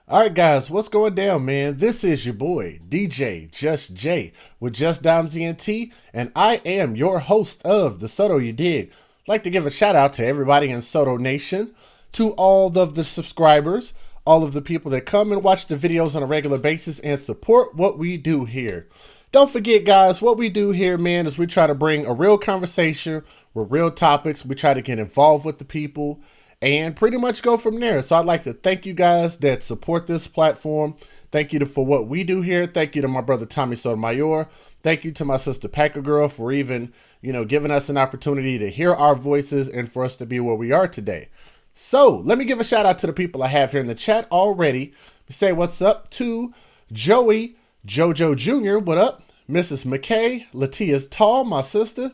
All right, guys, what's going down, man? This is your boy, DJ Just J, with Just Dimes ENT, and I am your host of the Soto You Dig. I'd like to give a shout out to everybody in Soto Nation, to all of the subscribers, all of the people that come and watch the videos on a regular basis and support what we do here. Don't forget, guys, what we do here, man, is we try to bring a real conversation with real topics. We try to get involved with the people and pretty much go from there. So I'd like to thank you guys that support this platform. Thank you for what we do here. Thank you to my brother Tommy Sotomayor. Thank you to my sister Packer Girl for even, giving us an opportunity to hear our voices and for us to be where we are today. So let me give a shout out to the people I have here in the chat already. Say what's up to Joey, Jojo Jr., what up? Mrs. McKay, Latia's Tall, my sister.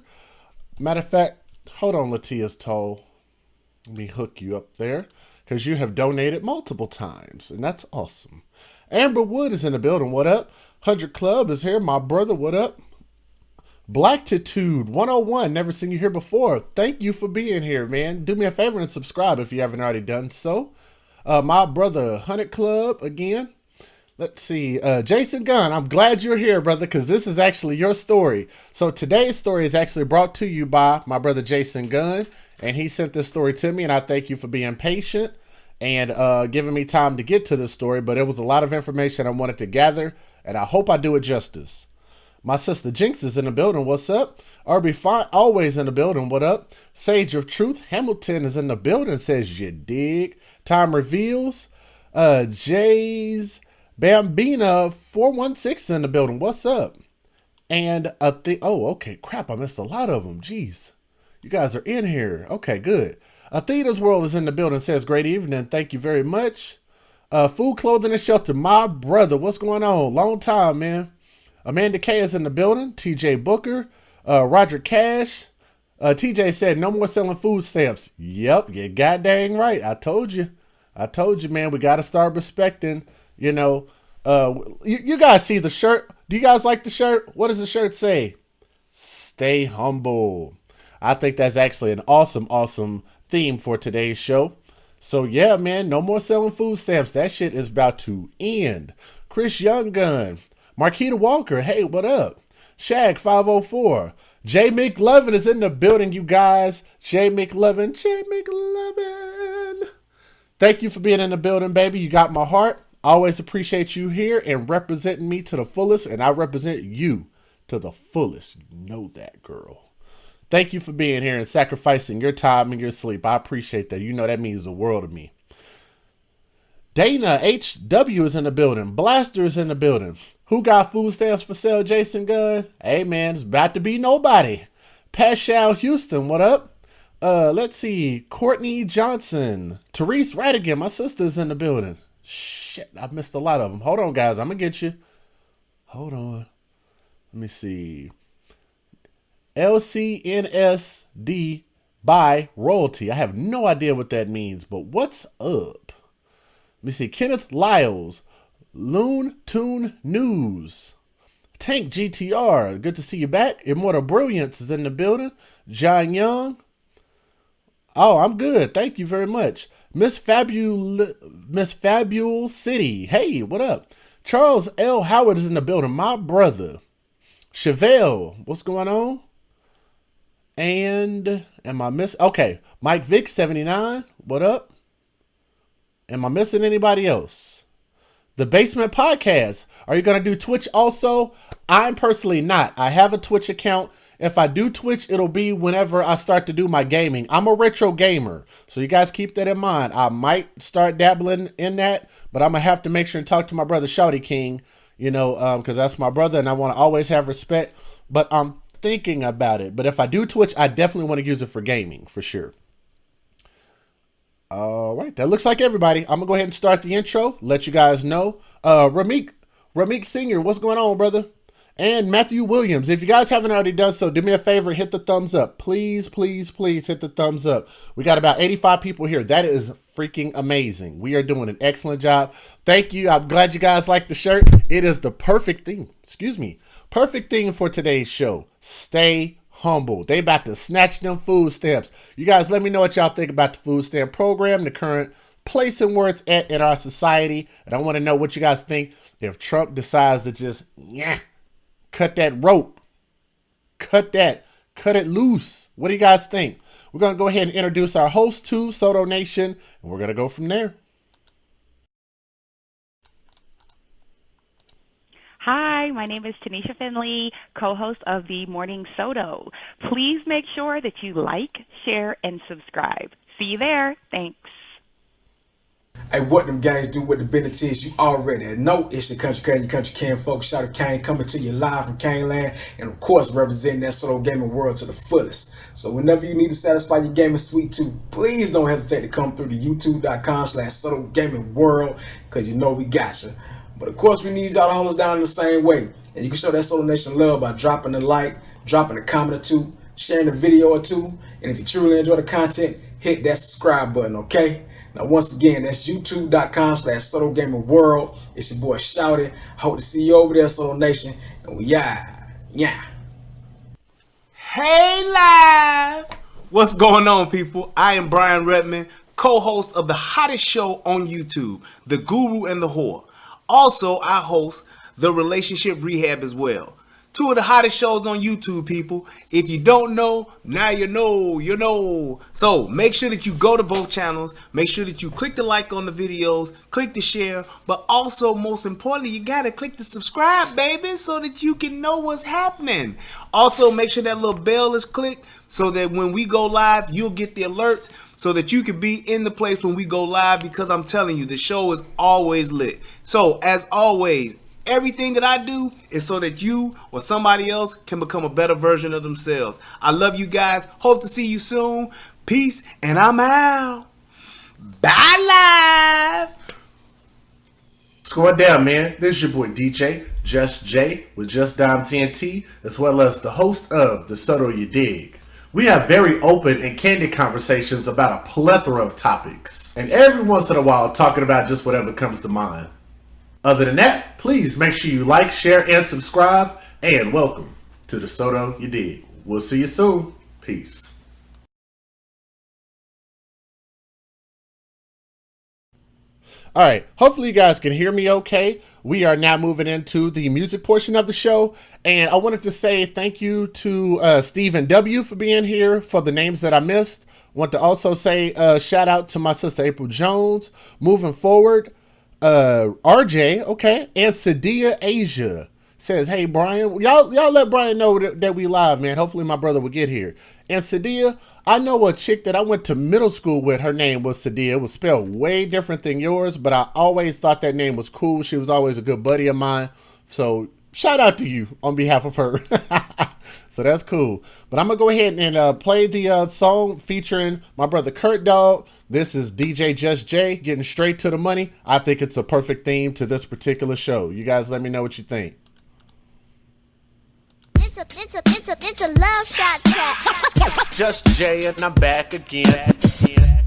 Matter of fact, hold on, Latia's Tall. Let me hook you up there because you have donated multiple times, and that's awesome. Amber Wood is in the building. What up? 100 Club is here. My brother, what up? Blacktitude 101. Never seen you here before. Thank you for being here, man. Do me a favor and subscribe if you haven't already done so. My brother, 100 Club again. Let's see. Jason Gunn, I'm glad you're here, brother, because this is actually your story. So today's story is actually brought to you by my brother, Jason Gunn. And he sent this story to me, and I thank you for being patient and giving me time to get to this story. But it was a lot of information I wanted to gather, and I hope I do it justice. My sister Jinx is in the building. What's up? RB Fine, always in the building. What up? Sage of Truth Hamilton is in the building. Says you dig. Time reveals. Jay's Bambina 416 in the building. What's up? And okay, crap, I missed a lot of them. Jeez. You guys are in here. Okay, good. Athena's World is in the building. Says, great evening. Thank you very much. Food, Clothing, and Shelter. My brother. What's going on? Long time, man. Amanda K is in the building. TJ Booker. Roger Cash. TJ said, no more selling food stamps. Yep, you got dang right. I told you. Man. We got to start respecting, you guys see the shirt. Do you guys like the shirt? What does the shirt say? Stay humble. I think that's actually an awesome theme for today's show. So yeah, man, no more selling food stamps. That shit is about to end. Chris Younggun, Marquita Walker, hey, what up? Shag 504, Jay McLovin is in the building, you guys. Jay McLovin. Thank you for being in the building, baby. You got my heart. Always appreciate you here and representing me to the fullest, and I represent you to the fullest. You know that, girl. Thank you for being here and sacrificing your time and your sleep. I appreciate that. You know that means the world to me. Dana HW is in the building. Blaster is in the building. Who got food stamps for sale, Jason Gunn? Hey, man, it's about to be nobody. Paschal Houston, what up? Let's see. Courtney Johnson. Therese Radigan, my sister's in the building. Shit, I missed a lot of them. Hold on, guys. I'm going to get you. Hold on. Let me see. LCNSD by royalty. I have no idea what that means, but what's up? Let me see. Kenneth Lyles, Loon Tune News, Tank GTR. Good to see you back. Immortal Brilliance is in the building. John Young. Oh, I'm good. Thank you very much. Miss Fabule City. Hey, what up? Charles L. Howard is in the building. My brother. Chevelle, what's going on? And am I missing? Okay, Mike Vick 79. What up? Am I missing anybody else? The Basement Podcast. Are you gonna do Twitch also? I'm personally not. I have a Twitch account. If I do Twitch, it'll be whenever I start to do my gaming. I'm a retro gamer, so you guys keep that in mind. I might start dabbling in that, but I'm gonna have to make sure and talk to my brother Shouty King. Because that's my brother, and I want to always have respect. But I'm thinking about it. But if I do Twitch, I definitely want to use it for gaming, for sure. All right, that looks like everybody. I'm going to go ahead and start the intro, let you guys know. Ramik Senior, what's going on, brother? And Matthew Williams, if you guys haven't already done so, do me a favor, hit the thumbs up. Please, please, please hit the thumbs up. We got about 85 people here. That is freaking amazing. We are doing an excellent job. Thank you. I'm glad you guys like the shirt. It is the perfect thing. Perfect thing for today's show. Stay humble. They about to snatch them food stamps. You guys let me know what y'all think about the food stamp program, the current place and where it's at in our society. And I want to know what you guys think if Trump decides to just, cut that rope. Cut it loose. What do you guys think? We're going to go ahead and introduce our host to Soto Nation, and we're going to go from there. Hi, my name is Tanisha Finley, co-host of the Morning Soto. Please make sure that you like, share, and subscribe. See you there. Thanks. Hey, what them guys do with the business is you already know. It's your country can folks. Shout out Kane coming to you live from Kane Land, and of course representing that Soto gaming world to the fullest. So whenever you need to satisfy your gaming sweet tooth, please don't hesitate to come through to youtube.com/Soto gaming world, because you know we got you. But of course we need y'all to hold us down in the same way, and you can show that Soto Nation love by dropping a like, dropping a comment or two, sharing a video or two, and if you truly enjoy the content, hit that subscribe button, okay? Now, once again, that's youtube.com/Soto Gaming World. It's your boy Shouty. Hope to see you over there, Soto Nation. And we yeah. Hey, live! What's going on, people? I am Brian Redman, co-host of the hottest show on YouTube, The Guru and the Whore. Also, I host The Relationship Rehab as well. Two of the hottest shows on YouTube, people. If you don't know, now you know. So make sure that you go to both channels. Make sure that you click the like on the videos, click the share, but also, most importantly, you gotta click the subscribe, baby, so that you can know what's happening. Also, make sure that little bell is clicked so that when we go live, you'll get the alerts so that you can be in the place when we go live, because I'm telling you, the show is always lit. So, as always, everything that I do is so that you or somebody else can become a better version of themselves. I love you guys. Hope to see you soon. Peace, and I'm out. Bye, live. What's going down, man? This is your boy DJ, Just J, with Just Dime TNT, as well as the host of The Soto You Dig. We have very open and candid conversations about a plethora of topics, and every once in a while talking about just whatever comes to mind. Other than that, please make sure you like, share, and subscribe, and welcome to The Soto You Dig. We'll see you soon. Peace. All right, hopefully you guys can hear me okay. We are now moving into the music portion of the show, and I wanted to say thank you to Stephen W. for being here for the names that I missed. Want to also say shout out to my sister April Jones. Moving forward, RJ, okay, and Sadia Asia says, hey Brian, y'all let Brian know that we live, man. Hopefully my brother will get here. And Sadia, I know a chick that I went to middle school with. Her name was Sadia. It was spelled way different than yours, but I always thought that name was cool. She was always a good buddy of mine. So shout out to you on behalf of her. So that's cool. But I'm going to go ahead and play the song featuring my brother Kurt Dog. This is DJ Just J, getting straight to the money. I think it's a perfect theme to this particular show. You guys let me know what you think. It's a love shot track. Just J and I'm back again.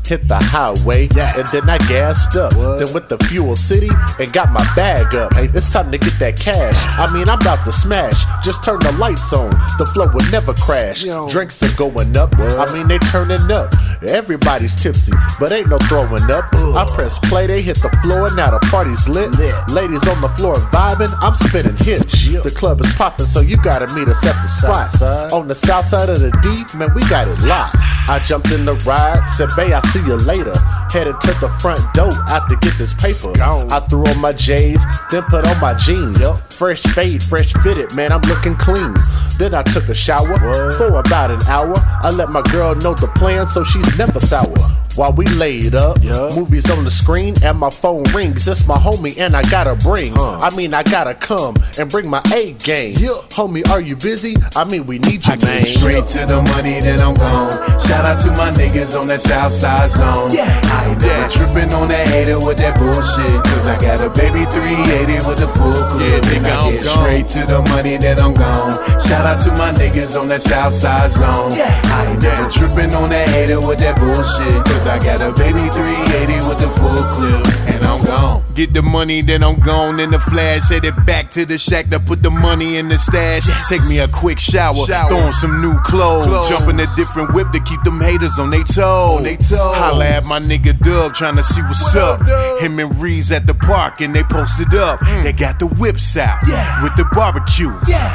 Hit the highway, and then I gassed up. Then went to Fuel City and got my bag up. Hey, it's time to get that cash. I mean, I'm about to smash. Just turn the lights on. The flow will never crash. Drinks are going up. I mean, they turning up. Everybody's tipsy, but ain't no throwing up. I press play, they hit the floor, now the party's lit. Ladies on the floor vibing, I'm spinning hits. The club is popping, so you gotta meet us at the spot. On the south side of the D, man, we got it locked. I jumped in the ride, said, bae, I'll see you later. Headed to the front door out to get this paper. I threw on my J's, then put on my jeans. Fresh fade, fresh fitted, man, I'm looking clean. Then I took a shower for about an hour. I let my girl know the plan, so she's never sour. While we laid up, movies on the screen, and my phone rings. It's my homie, and I gotta bring. I mean, I gotta come and bring my A game. Homie, are you busy? I mean, we need you, man. Straight to the money, then I'm gone. Shout out to my niggas on that south side zone. I ain't never tripping on that hater with that bullshit. Cause I got a baby 380 with the full clip. And I get straight to the money, then I'm gone. Shout out to my niggas on that south side zone. I ain't never tripping on that hater with that bullshit. Cause I got a baby 380 with the full clip. And I'm gone. Get the money, then I'm gone in the flash. Headed back to the shack to put the money in the stash. Take me a quick shower, throw on some new clothes. Jump in a different whip to keep them haters on they toes. Holla at my nigga Dub, tryna see what's up. Him and Reeves at the park and they posted up. They got the whips out with the barbecue.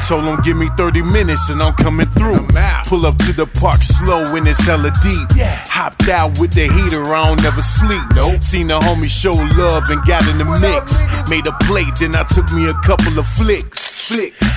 Told them give me 30 minutes and I'm coming through. Pull up to the park slow when it's hella deep. Hopped out with the heater, I don't never sleep. Seen the homie show love and got in the mix. Made a plate, then I took me a couple of flicks.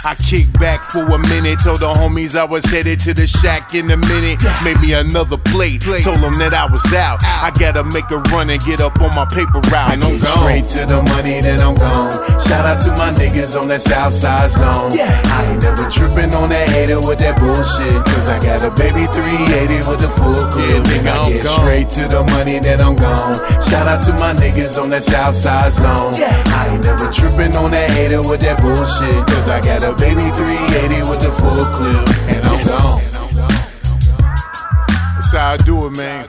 I kicked back for a minute, told the homies I was headed to the shack in a minute. Made me another plate, told them that I was out. I gotta make a run and get up on my paper route. And I'm gone. Straight to the money, then I'm gone. Shout out to my niggas on that south side zone. I ain't never tripping on that hater with that bullshit. Cause I got a baby 380 with the full clip. And I get straight to the money, then I'm gone. Shout out to my niggas on that south side zone. I ain't never tripping on that hater with that bullshit. Cause I got a baby 380 with the full clip. And I'm gone. That's how I do it, man.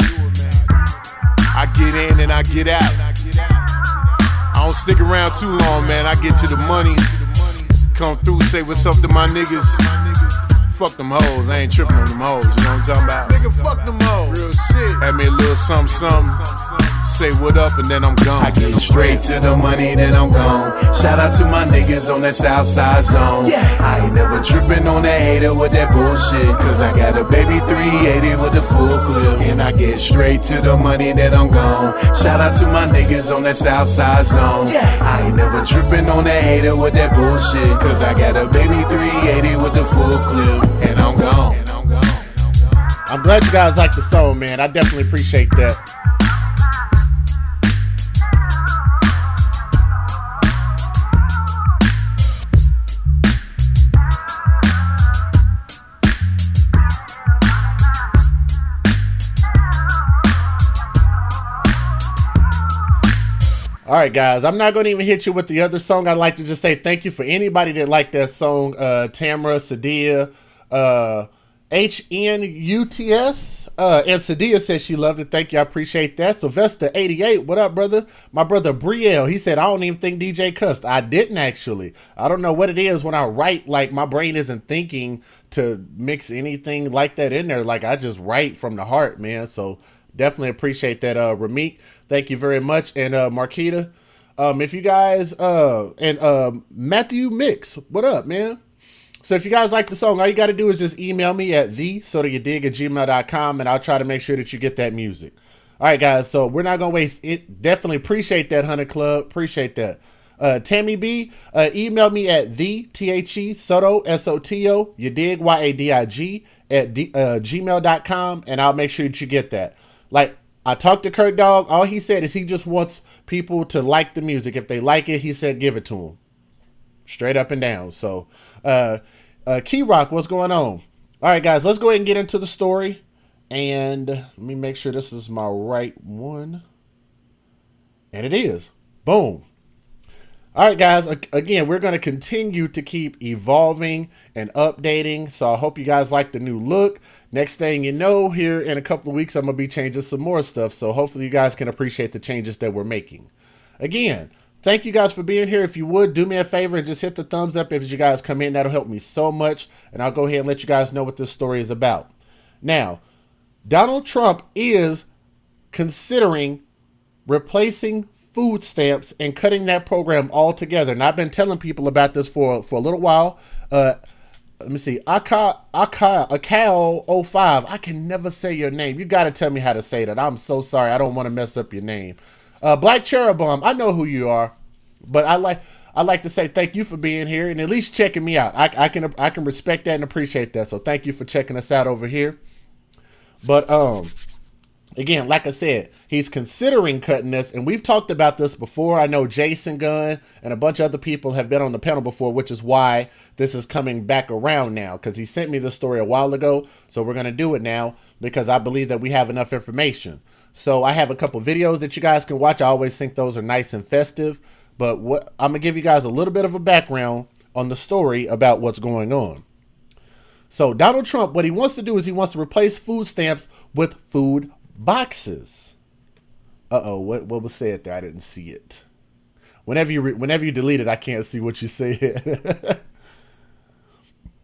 I get in and I get out. I don't stick around too long, man. I get to the money, come through, say what's up to my niggas. Fuck them hoes, I ain't tripping on them hoes, you know what I'm talking about? Nigga, fuck them hoes. Real shit. Had me a little something, say what up and then I'm gone. I get straight to the money, then I'm gone. Shout out to my niggas on that south side zone. I ain't never tripping on that hater with that bullshit. Cause I got a baby 380 with the full clip. And I get straight to the money, then I'm gone. Shout out to my niggas on that south side zone. I ain't never tripping on that hater with that bullshit. Cause I got a baby 380 with the full clip. And I'm gone. I'm glad you guys like the song, man. I definitely appreciate that. All right, guys, I'm not going to even hit you with the other song. I'd like to just say thank you for anybody that liked that song. Tamara, Sadia, HNUTS, and Sadia said she loved it. Thank you. I appreciate that. Sylvester88, what up, brother? My brother Brielle, he said, I don't even think DJ cussed. I didn't actually. I don't know what it is when I write, like my brain isn't thinking to mix anything like that in there. Like I just write from the heart, man. So definitely appreciate that, Ramik. Thank you very much. And Marquita, if you guys, and Matthew Mix, what up, man? So if you guys like the song, all you got to do is just email me at thesotayoudig@gmail.com, and I'll try to make sure that you get that music. All right, guys, so we're not going to waste it. Definitely appreciate that, 100 Club. Appreciate that. Tammy B, email me at Soto, SOTO, you dig, YADIG, at gmail.com, and I'll make sure that you get that. Like, I talked to Kurt Dog. All he said is he just wants people to like the music. If they like it, he said give it to them. Straight up and down. So, Key Rock, what's going on? All right, guys, let's go ahead and get into the story. And let me make sure this is my right one. And it is. Boom. All right, guys, again, we're going to continue to keep evolving and updating. So I hope you guys like the new look. Next thing you know, here in a couple of weeks, I'm going to be changing some more stuff. So hopefully you guys can appreciate the changes that we're making. Again, thank you guys for being here. If you would, do me a favor and just hit the thumbs up if you guys come in. That'll help me so much. And I'll go ahead and let you guys know what this story is about. Now, Donald Trump is considering replacing food stamps and cutting that program altogether. And I've been telling people about this for a little while. Let me see. Akal05. I can never say your name. You got to tell me how to say that. I'm so sorry. I don't want to mess up your name. Black Cherubim. I know who you are, but I like to say thank you for being here and at least checking me out. I can respect that and appreciate that. So thank you for checking us out over here. But again, like I said, he's considering cutting this, and we've talked about this before. I know Jason Gunn and a bunch of other people have been on the panel before, which is why this is coming back around now, because he sent me this story a while ago. So we're going to do it now because I believe that we have enough information. So I have a couple videos that you guys can watch. I always think those are nice and festive, but I'm going to give you guys a little bit of a background on the story about what's going on. So Donald Trump, what he wants to do is he wants to replace food stamps with food boxes. What was said there? I didn't see it. Whenever you delete it, I can't see what you said.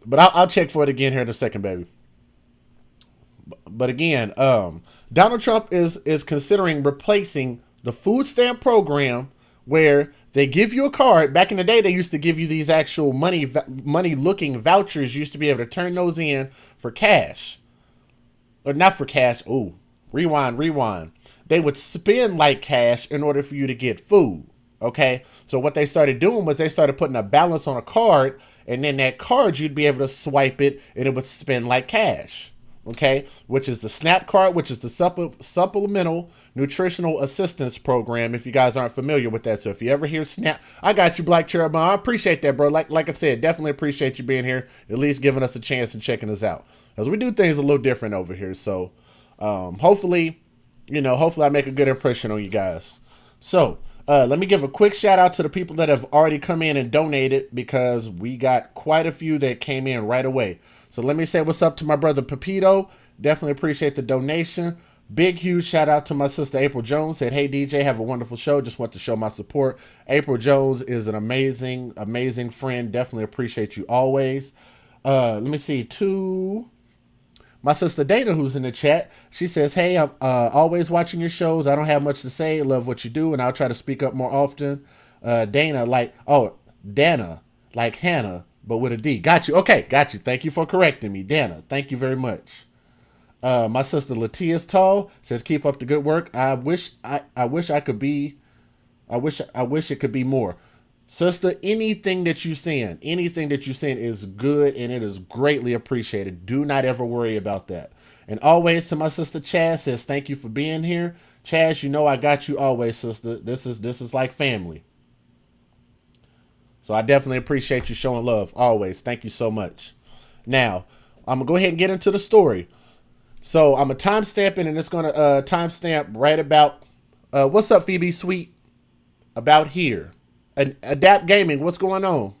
But I'll check for it again here in a second, baby. But again, Donald Trump is considering replacing the food stamp program where they give you a card. Back in the day, they used to give you these actual money looking vouchers. You used to be able to turn those in for cash. Or not for cash. Oh, rewind. They would spend like cash in order for you to get food. Okay. So what they started doing was they started putting a balance on a card, and then that card, you'd be able to swipe it and it would spend like cash. Okay, which is the SNAP card, which is the Supplemental Nutritional Assistance Program, if you guys aren't familiar with that. So if you ever hear SNAP, I got you, Black Cherub. I appreciate that, bro. Like I said, definitely appreciate you being here, at least giving us a chance and checking us out. Because we do things a little different over here. So hopefully I make a good impression on you guys. So let me give a quick shout out to the people that have already come in and donated, because we got quite a few that came in right away. So let me say what's up to my brother Pepito. Definitely appreciate the donation. Big, huge shout out to my sister April Jones. Said, hey, DJ, have a wonderful show. Just want to show my support. April Jones is an amazing, amazing friend. Definitely appreciate you always. Let me see. To my sister Dana, who's in the chat. She says, hey, I'm always watching your shows. I don't have much to say. Love what you do, and I'll try to speak up more often. Dana, like Hannah, but with a D. Got you. Okay, got you. Thank you for correcting me, Dana. Thank you very much. My sister Latia's Tall says, keep up the good work. I wish it could be more. Sister, anything that you send is good, and it is greatly appreciated. Do not ever worry about that. And always to my sister Chaz, says, thank you for being here. Chaz, you know I got you always, sister. This is like family. So I definitely appreciate you showing love always. Thank you so much. Now, I'm going to go ahead and get into the story. So I'm going to timestamp it, and it's going to timestamp right about, what's up, Phoebe Sweet? About here. Adapt Gaming, what's going on?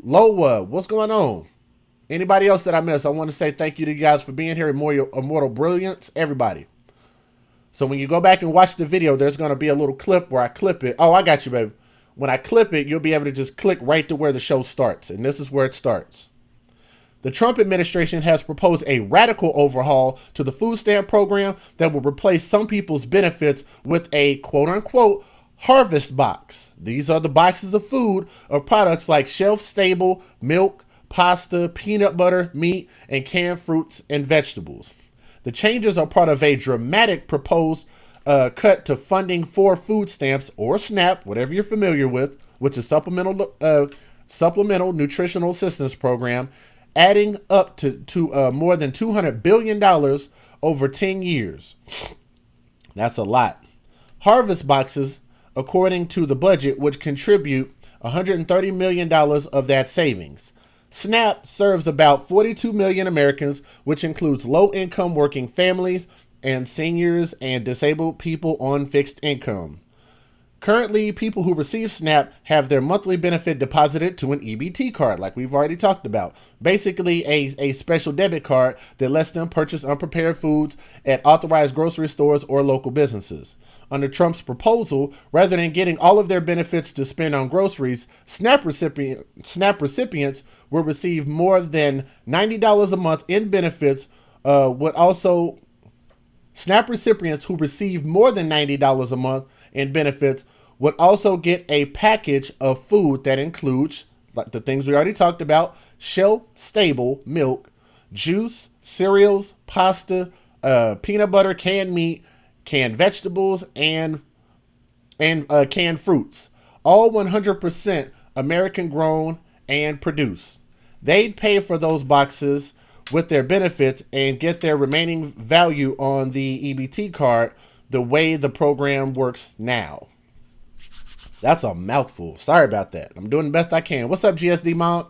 Loa, what's going on? Anybody else that I missed? I want to say thank you to you guys for being here. Immortal Brilliance, everybody. So when you go back and watch the video, there's going to be a little clip where I clip it. Oh, I got you, baby. When I clip it, you'll be able to just click right to where the show starts. And this is where it starts. The Trump administration has proposed a radical overhaul to the food stamp program that will replace some people's benefits with a quote-unquote harvest box. These are the boxes of food of products like shelf-stable milk, pasta, peanut butter, meat, and canned fruits and vegetables. The changes are part of a dramatic proposed cut to funding for food stamps, or SNAP, whatever you're familiar with, which is Supplemental Nutritional Assistance Program, adding up to more than $200 billion over 10 years. That's a lot. Harvest boxes, according to the budget, would contribute $130 million of that savings. SNAP serves about 42 million Americans, which includes low-income working families and seniors and disabled people on fixed income. Currently, people who receive SNAP have their monthly benefit deposited to an EBT card, like we've already talked about. Basically, a special debit card that lets them purchase unprepared foods at authorized grocery stores or local businesses. Under Trump's proposal, rather than getting all of their benefits to spend on groceries, SNAP recipients will receive more than $90 a month in benefits. SNAP recipients who receive more than $90 a month in benefits would also get a package of food that includes, like the things we already talked about, shelf-stable milk, juice, cereals, pasta, peanut butter, canned meat, canned vegetables, and canned fruits. All 100% American grown and produced. They'd pay for those boxes with their benefits and get their remaining value on the EBT card the way the program works now. That's a mouthful. Sorry about that. I'm doing the best I can. What's up, GSD Mount?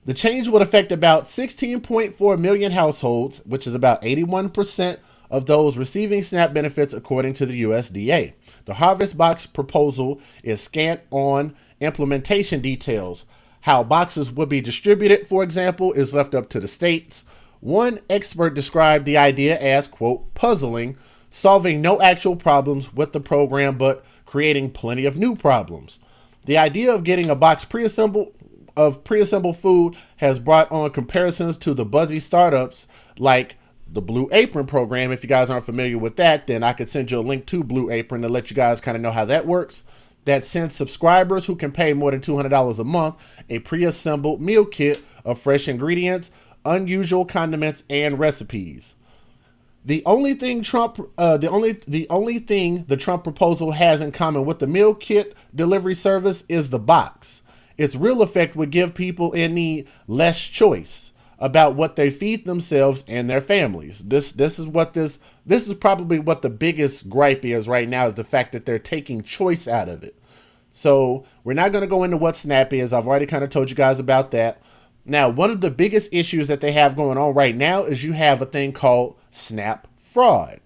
The change would affect about 16.4 million households, which is about 81% of those receiving SNAP benefits, according to the USDA. The Harvest Box proposal is scant on implementation details. How boxes would be distributed, for example, is left up to the states. One expert described the idea as, quote, puzzling, solving no actual problems with the program, but creating plenty of new problems. The idea of getting a box preassembled food has brought on comparisons to the buzzy startups like the Blue Apron program. If you guys aren't familiar with that, then I could send you a link to Blue Apron to let you guys kind of know how that works. That sends subscribers who can pay more than $200 a month a pre-assembled meal kit of fresh ingredients, unusual condiments, and recipes. The only thing the Trump proposal has in common with the meal kit delivery service is the box. Its real effect would give people in need less choice about what they feed themselves and their families. This is probably what the biggest gripe is right now, is the fact that they're taking choice out of it. So we're not going to go into what SNAP is. I've already kind of told you guys about that. Now, one of the biggest issues that they have going on right now is you have a thing called SNAP fraud.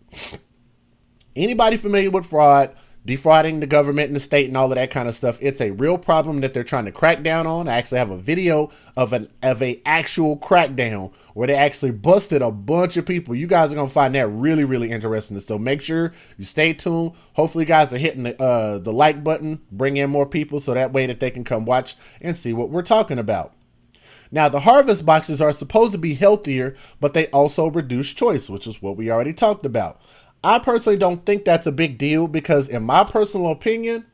Anybody familiar with fraud, defrauding the government and the state and all of that kind of stuff? It's a real problem that they're trying to crack down on. I actually have a video of a actual crackdown where they actually busted a bunch of people. You guys are going to find that really, really interesting. So make sure you stay tuned. Hopefully you guys are hitting the like button, bring in more people so that way that they can come watch and see what we're talking about. Now, the harvest boxes are supposed to be healthier, but they also reduce choice, which is what we already talked about. I personally don't think that's a big deal because, in my personal opinion,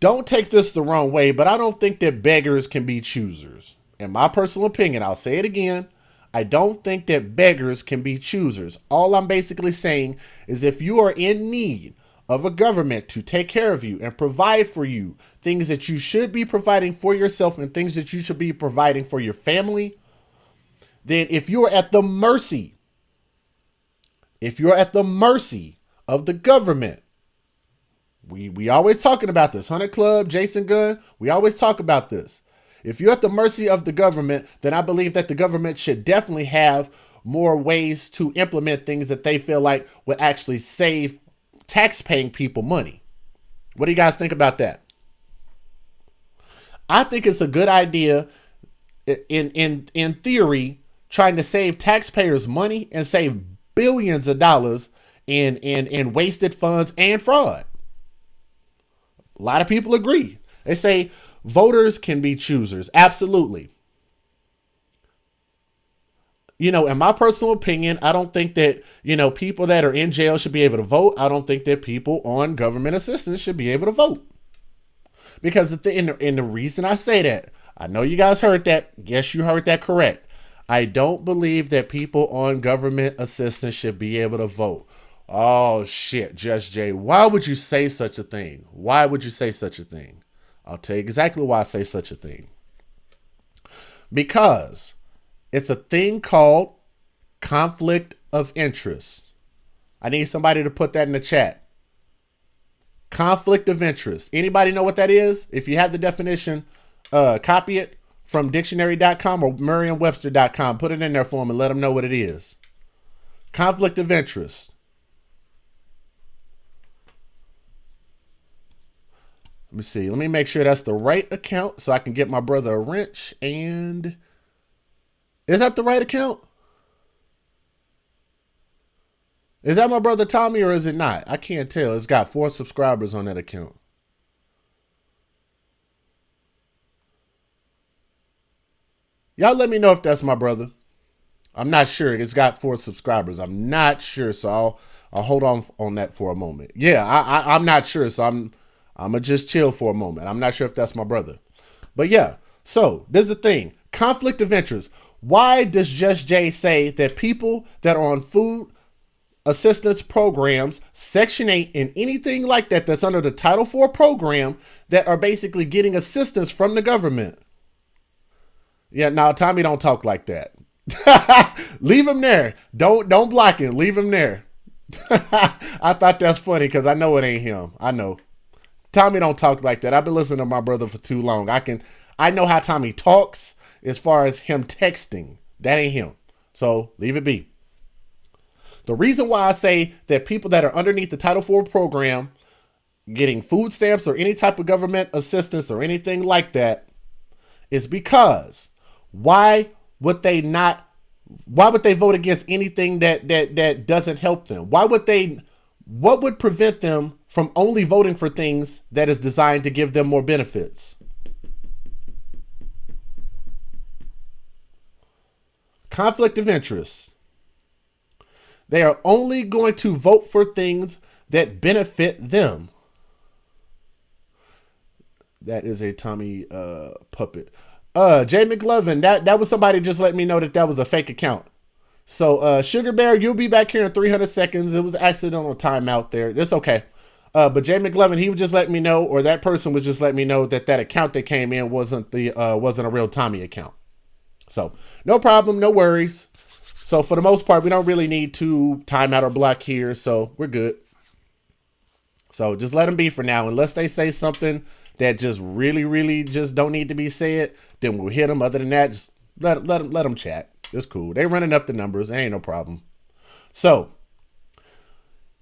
don't take this the wrong way, but I don't think that beggars can be choosers. In my personal opinion, I'll say it again, I don't think that beggars can be choosers. All I'm basically saying is if you are in need of a government to take care of you and provide for you things that you should be providing for yourself and things that you should be providing for your family, then if you are at the mercy of the government, we always talking about this, Hunter Club, Jason Gunn, we always talk about this. If you're at the mercy of the government, then I believe that the government should definitely have more ways to implement things that they feel like would actually save tax-paying people money. What do you guys think about that? I think it's a good idea in theory, trying to save taxpayers money and save billions of dollars in wasted funds and fraud. A lot of people agree. They say voters can be choosers. Absolutely. You know, in my personal opinion, I don't think that, people that are in jail should be able to vote. I don't think that people on government assistance should be able to vote. Because the reason I say that, I know you guys heard that. Yes, you heard that correct. I don't believe that people on government assistance should be able to vote. Oh, shit, Judge Jay. Why would you say such a thing? Why would you say such a thing? I'll tell you exactly why I say such a thing. Because it's a thing called conflict of interest. I need somebody to put that in the chat. Conflict of interest. Anybody know what that is? If you have the definition, copy it from dictionary.com or merriam-webster.com. Put it in there for them and let them know what it is. Conflict of interest. Let me see. Let me make sure that's the right account so I can get my brother a wrench. And is that the right account? Is that my brother Tommy or is it not? I can't tell. It's got 4 subscribers on that account. Y'all let me know if that's my brother. I'm not sure. It's got 4 subscribers. I'm not sure. So I'll hold on that for a moment. Yeah, I'm not sure. So I'm going to just chill for a moment. I'm not sure if that's my brother. But yeah, so there's the thing. Conflict of interest. Why does Just Jay say that people that are on food assistance programs, Section 8, and anything like that that's under the Title IV program that are basically getting assistance from the government? Yeah, now Tommy don't talk like that. Leave him there. Don't block him. Leave him there. I thought that's funny because I know it ain't him. I know. Tommy don't talk like that. I've been listening to my brother for too long. I know how Tommy talks as far as him texting. That ain't him. So leave it be. The reason why I say that people that are underneath the Title IV program getting food stamps or any type of government assistance or anything like that is because why would they vote against anything that doesn't help them? What would prevent them from only voting for things that is designed to give them more benefits. Conflict of interest. They are only going to vote for things that benefit them. That is a Tommy puppet. Jay McLovin, that was somebody just let me know that was a fake account. So Sugar Bear, you'll be back here in 300 seconds. It was accidental timeout there. That's okay. But Jay McLovin, he was just letting me know, or that person was just letting me know that account that came in wasn't a real Tommy account. So no problem, no worries. So for the most part, we don't really need to time out or block here. So we're good. So just let them be for now. Unless they say something that just really just don't need to be said, then we'll hit them. Other than that, just let them chat. It's cool. They running up the numbers. It ain't no problem. So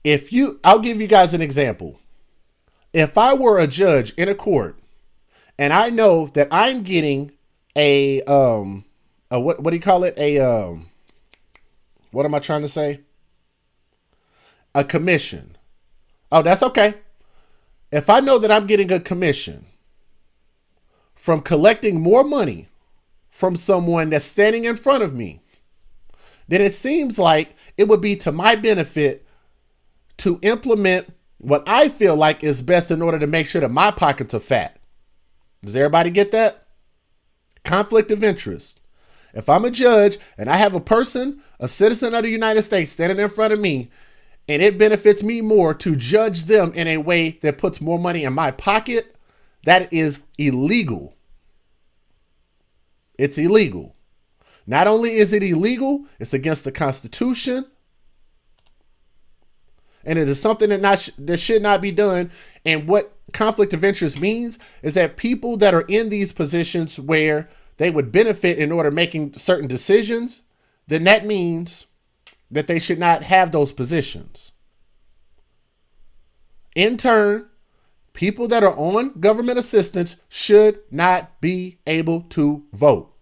I'll give you guys an example. If I were a judge in a court and I know that I'm getting a what do you call it? What am I trying to say? A commission. Oh, that's okay. If I know that I'm getting a commission from collecting more money from someone that's standing in front of me, then it seems like it would be to my benefit to implement what I feel like is best in order to make sure that my pockets are fat. Does everybody get that? Conflict of interest. If I'm a judge and I have a citizen of the United States standing in front of me, and it benefits me more to judge them in a way that puts more money in my pocket, that is illegal. It's illegal. Not only is it illegal, it's against the Constitution. And it is something that should not be done. And what conflict of interest means is that people that are in these positions where they would benefit in order making certain decisions, then that means that they should not have those positions. In turn, people that are on government assistance should not be able to vote.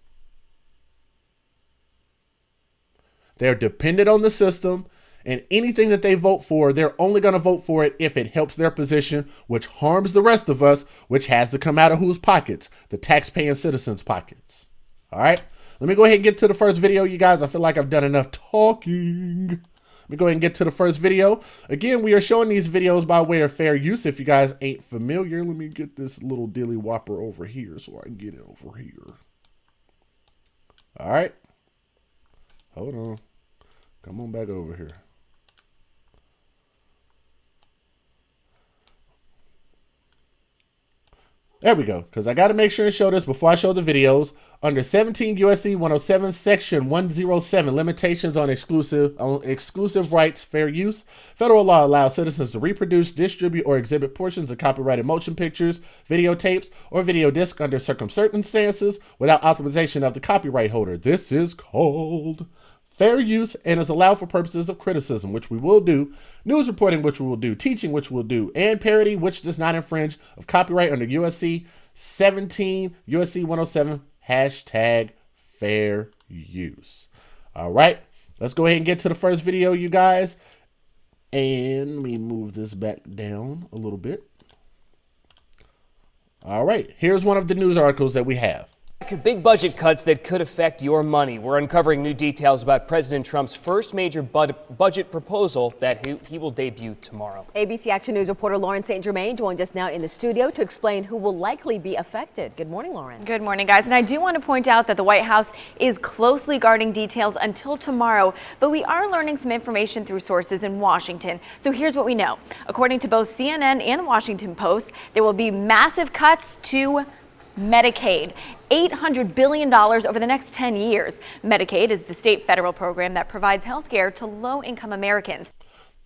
They're dependent on the system, and anything that they vote for, they're only going to vote for it if it helps their position, which harms the rest of us, which has to come out of whose pockets? The tax-paying citizens' pockets. All right? Let me go ahead and get to the first video, you guys. I feel like I've done enough talking. Let me go ahead and get to the first video. Again, we are showing these videos by way of fair use. If you guys ain't familiar, let me get this little dilly whopper over here so I can get it over here. All right. Hold on. Come on back over here. There we go, because I got to make sure and show this before I show the videos. Under 17 U.S.C. 107, Section 107, limitations on exclusive rights, fair use. Federal law allows citizens to reproduce, distribute, or exhibit portions of copyrighted motion pictures, videotapes, or video discs under certain circumstances without authorization of the copyright holder. This is called fair use and is allowed for purposes of criticism, which we will do, news reporting, which we will do, teaching, which we'll do, and parody, which does not infringe of copyright under USC 17, USC 107, hashtag fair use. All right, let's go ahead and get to the first video, you guys. And let me move this back down a little bit. All right, here's one of the news articles that we have. Big budget cuts that could affect your money. We're uncovering new details about President Trump's first major budget proposal that he will debut tomorrow. ABC Action News reporter Lauren St. Germain joins us now in the studio to explain who will likely be affected. Good morning, Lauren. Good morning, guys. And I do want to point out that the White House is closely guarding details until tomorrow, but we are learning some information through sources in Washington. So here's what we know. According to both CNN and the Washington Post, there will be massive cuts to Medicaid. $800 billion over the next 10 years. Medicaid is the state federal program that provides health care to low-income Americans.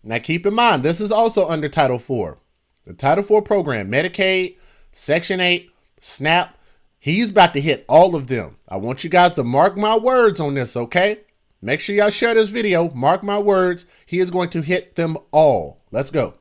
Now keep in mind, this is also under Title IV. The Title IV program, Medicaid, Section 8, SNAP, he's about to hit all of them. I want you guys to mark my words on this, okay? Make sure y'all share this video. Mark my words. He is going to hit them all. Let's go.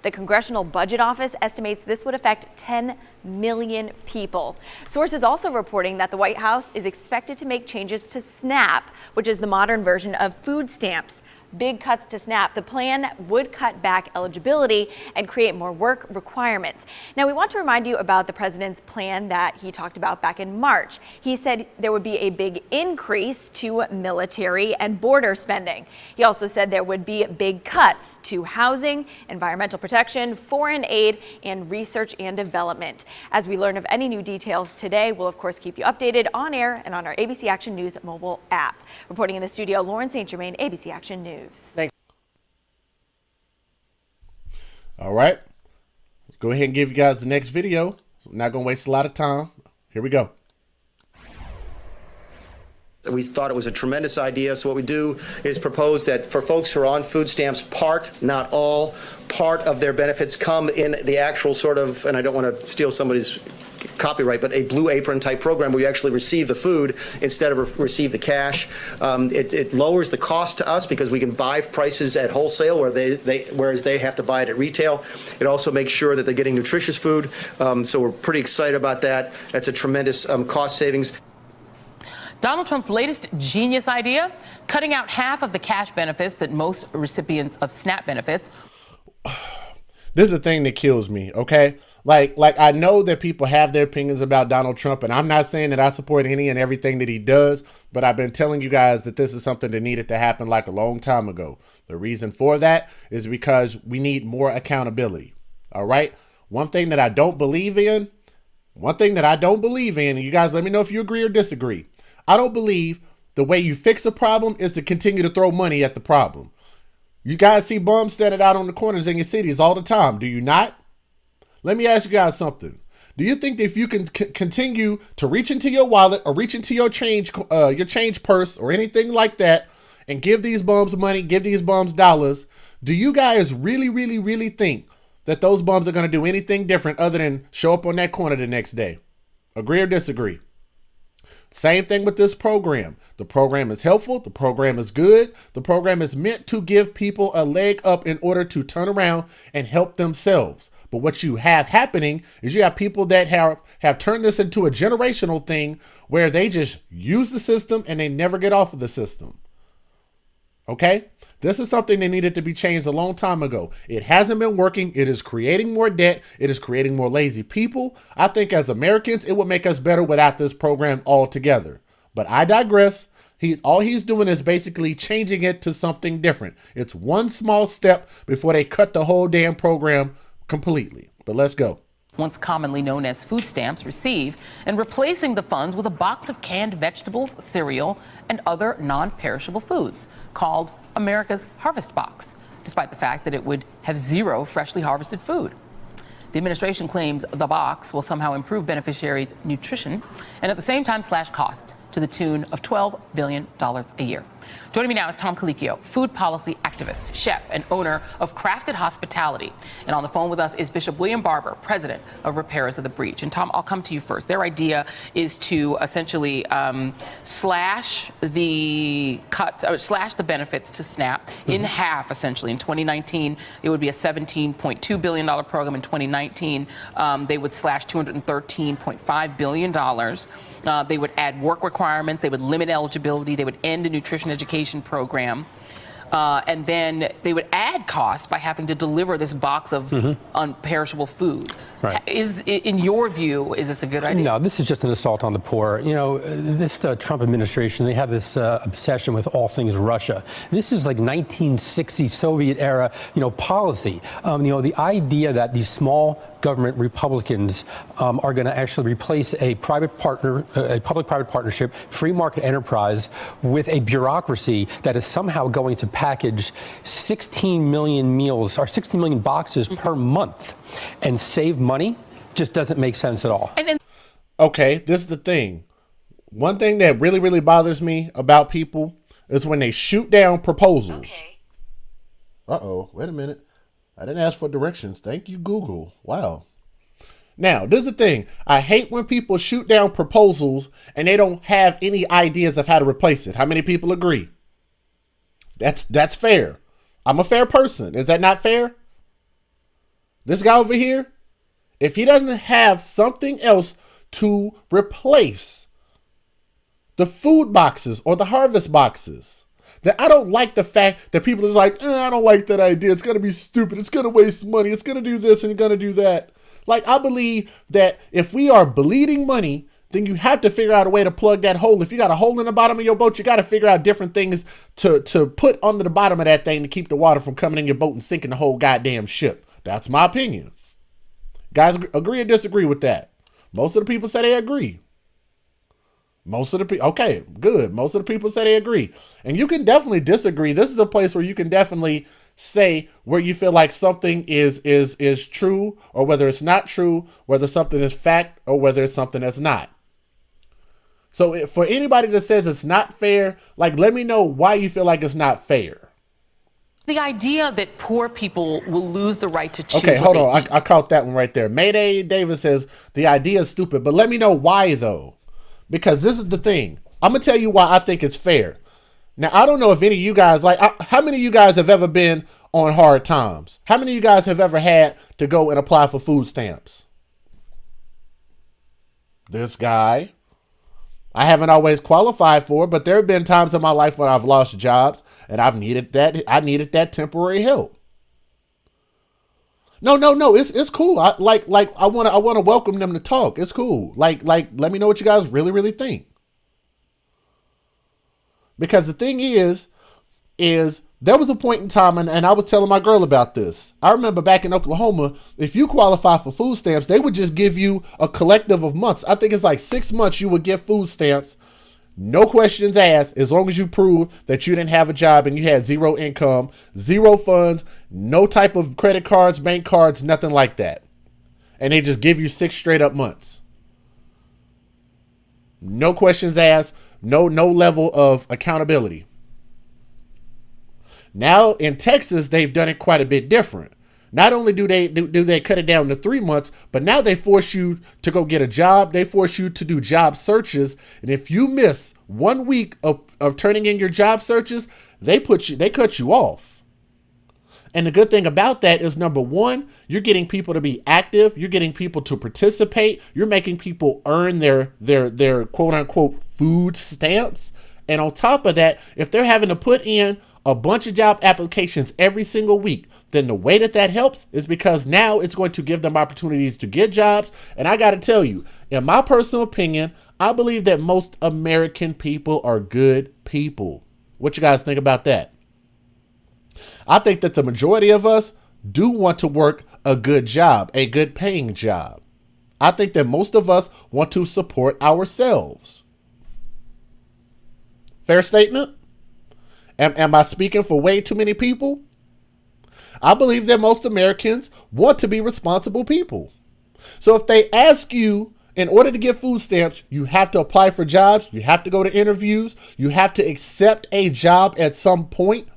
The Congressional Budget Office estimates this would affect 10 million people. Sources also reporting that the White House is expected to make changes to SNAP, which is the modern version of food stamps. big cuts to SNAP, the plan would cut back eligibility and create more work requirements. Now, we want to remind you about the president's plan that he talked about back in March. He said there would be a big increase to military and border spending. He also said there would be big cuts to housing, environmental protection, foreign aid, and research and development. As we learn of any new details today, we'll of course keep you updated on air and on our ABC Action News mobile app. Reporting in the studio, Lauren St. Germain, ABC Action News. Thanks. All right. Let's go ahead and give you guys the next video. I'm not going to waste a lot of time. Here we go. We thought it was a tremendous idea. So what we do is propose that for folks who are on food stamps, part, not all, part of their benefits come in the actual sort of, and I don't want to steal somebody's copyright, but a blue apron type program where you actually receive the food instead of receive the cash. It lowers the cost to us because we can buy prices at wholesale whereas they have to buy it at retail. It also makes sure that they're getting nutritious food. So we're pretty excited about that. That's a tremendous cost savings. Donald Trump's latest genius idea, cutting out half of the cash benefits that most recipients of SNAP benefits. This is the thing that kills me, okay? Like I know that people have their opinions about Donald Trump, and I'm not saying that I support any and everything that he does, but I've been telling you guys that this is something that needed to happen like a long time ago. The reason for that is because we need more accountability, all right? One thing that I don't believe in, and you guys let me know if you agree or disagree. I don't believe the way you fix a problem is to continue to throw money at the problem. You guys see bums standing out on the corners in your cities all the time, do you not? Let me ask you guys something. Do you think that if you can continue to reach into your wallet or reach into your change purse or anything like that and give these bums money, give these bums dollars, do you guys really think that those bums are going to do anything different other than show up on that corner the next day? Agree or disagree? Same thing with this program. The program is helpful. The program is good. The program is meant to give people a leg up in order to turn around and help themselves. But what you have happening is you have people that have turned this into a generational thing where they just use the system and they never get off of the system. Okay? This is something that needed to be changed a long time ago. It hasn't been working. It is creating more debt. It is creating more lazy people. I think as Americans, it would make us better without this program altogether. But I digress. All he's doing is basically changing it to something different. It's one small step before they cut the whole damn program completely. But let's go. Once commonly known as food stamps, receive, and replacing the funds with a box of canned vegetables, cereal, and other non-perishable foods called America's Harvest Box, despite the fact that it would have zero freshly harvested food. The administration claims the box will somehow improve beneficiaries' nutrition and at the same time slash costs to the tune of $12 billion a year. Joining me now is Tom Colicchio, food policy activist, chef, and owner of Crafted Hospitality. And on the phone with us is Bishop William Barber, president of Repairers of the Breach. And Tom, I'll come to you first. Their idea is to essentially slash the benefits to SNAP in half, essentially. In 2019, it would be a $17.2 billion program. In 2019, they would slash $213.5 billion. They would add work requirements. They would limit eligibility. They would end a nutrition education program. And then they would add costs by having to deliver this box of unperishable food. Right. In your view, is this a good idea? No, this is just an assault on the poor. You know, this Trump administration, they have this obsession with all things Russia. This is like 1960 Soviet era, policy. The idea that these small government Republicans are going to actually replace a public-private partnership, free market enterprise with a bureaucracy that is somehow going to package 16 million meals or 16 million boxes per month and save money just doesn't make sense at all. Okay, this is the thing. One thing that really bothers me about people is when they shoot down proposals. Okay. Uh-oh, wait a minute. I didn't ask for directions. Thank you, Google. Wow. Now, this is the thing. I hate when people shoot down proposals and they don't have any ideas of how to replace it. How many people agree? That's fair. I'm a fair person. Is that not fair? This guy over here, if he doesn't have something else to replace the food boxes or the harvest boxes, That I don't like the fact that people are like, I don't like that idea. It's going to be stupid. It's going to waste money. It's going to do this and going to do that. Like, I believe that if we are bleeding money, then you have to figure out a way to plug that hole. If you got a hole in the bottom of your boat, you got to figure out different things to put under the bottom of that thing to keep the water from coming in your boat and sinking the whole goddamn ship. That's my opinion. Guys, agree or disagree with that? Most of the people say they agree. Okay, good. Most of the people say they agree. And you can definitely disagree. This is a place where you can definitely say where you feel like something is true or whether it's not true, whether something is fact or whether it's something that's not. So for anybody that says it's not fair, like, let me know why you feel like it's not fair. The idea that poor people will lose the right to choose. Okay, hold on. I caught that one right there. Mayday Davis says the idea is stupid, but let me know why though. Because this is the thing. I'm going to tell you why I think it's fair. Now, I don't know if any of you guys, how many of you guys have ever been on hard times? How many of you guys have ever had to go and apply for food stamps? This guy. I haven't always qualified for it, but there have been times in my life when I've lost jobs and I needed that temporary help. No. It's cool. I want to welcome them to talk. It's cool. Like, let me know what you guys really think. Because the thing is there was a point in time, and I was telling my girl about this. I remember back in Oklahoma, if you qualify for food stamps, they would just give you a collective of months. I think it's like 6 months you would get food stamps. No questions asked, as long as you prove that you didn't have a job and you had zero income, zero funds, no type of credit cards, bank cards, nothing like that. And they just give you 6 straight up months. No questions asked, no level of accountability. Now in Texas, they've done it quite a bit different. Not only do they cut it down to 3 months, but now they force you to go get a job. They force you to do job searches. And if you miss 1 week of turning in your job searches, they cut you off. And the good thing about that is, number one, you're getting people to be active. You're getting people to participate. You're making people earn their quote unquote food stamps. And on top of that, if they're having to put in a bunch of job applications every single week, then the way that helps is because now it's going to give them opportunities to get jobs. And I got to tell you, in my personal opinion, I believe that most American people are good people. What you guys think about that? I think that the majority of us do want to work a good job, a good paying job. I think that most of us want to support ourselves. Fair statement? Am I speaking for way too many people? I believe that most Americans want to be responsible people. So if they ask you, in order to get food stamps, you have to apply for jobs, you have to go to interviews, you have to accept a job at some point,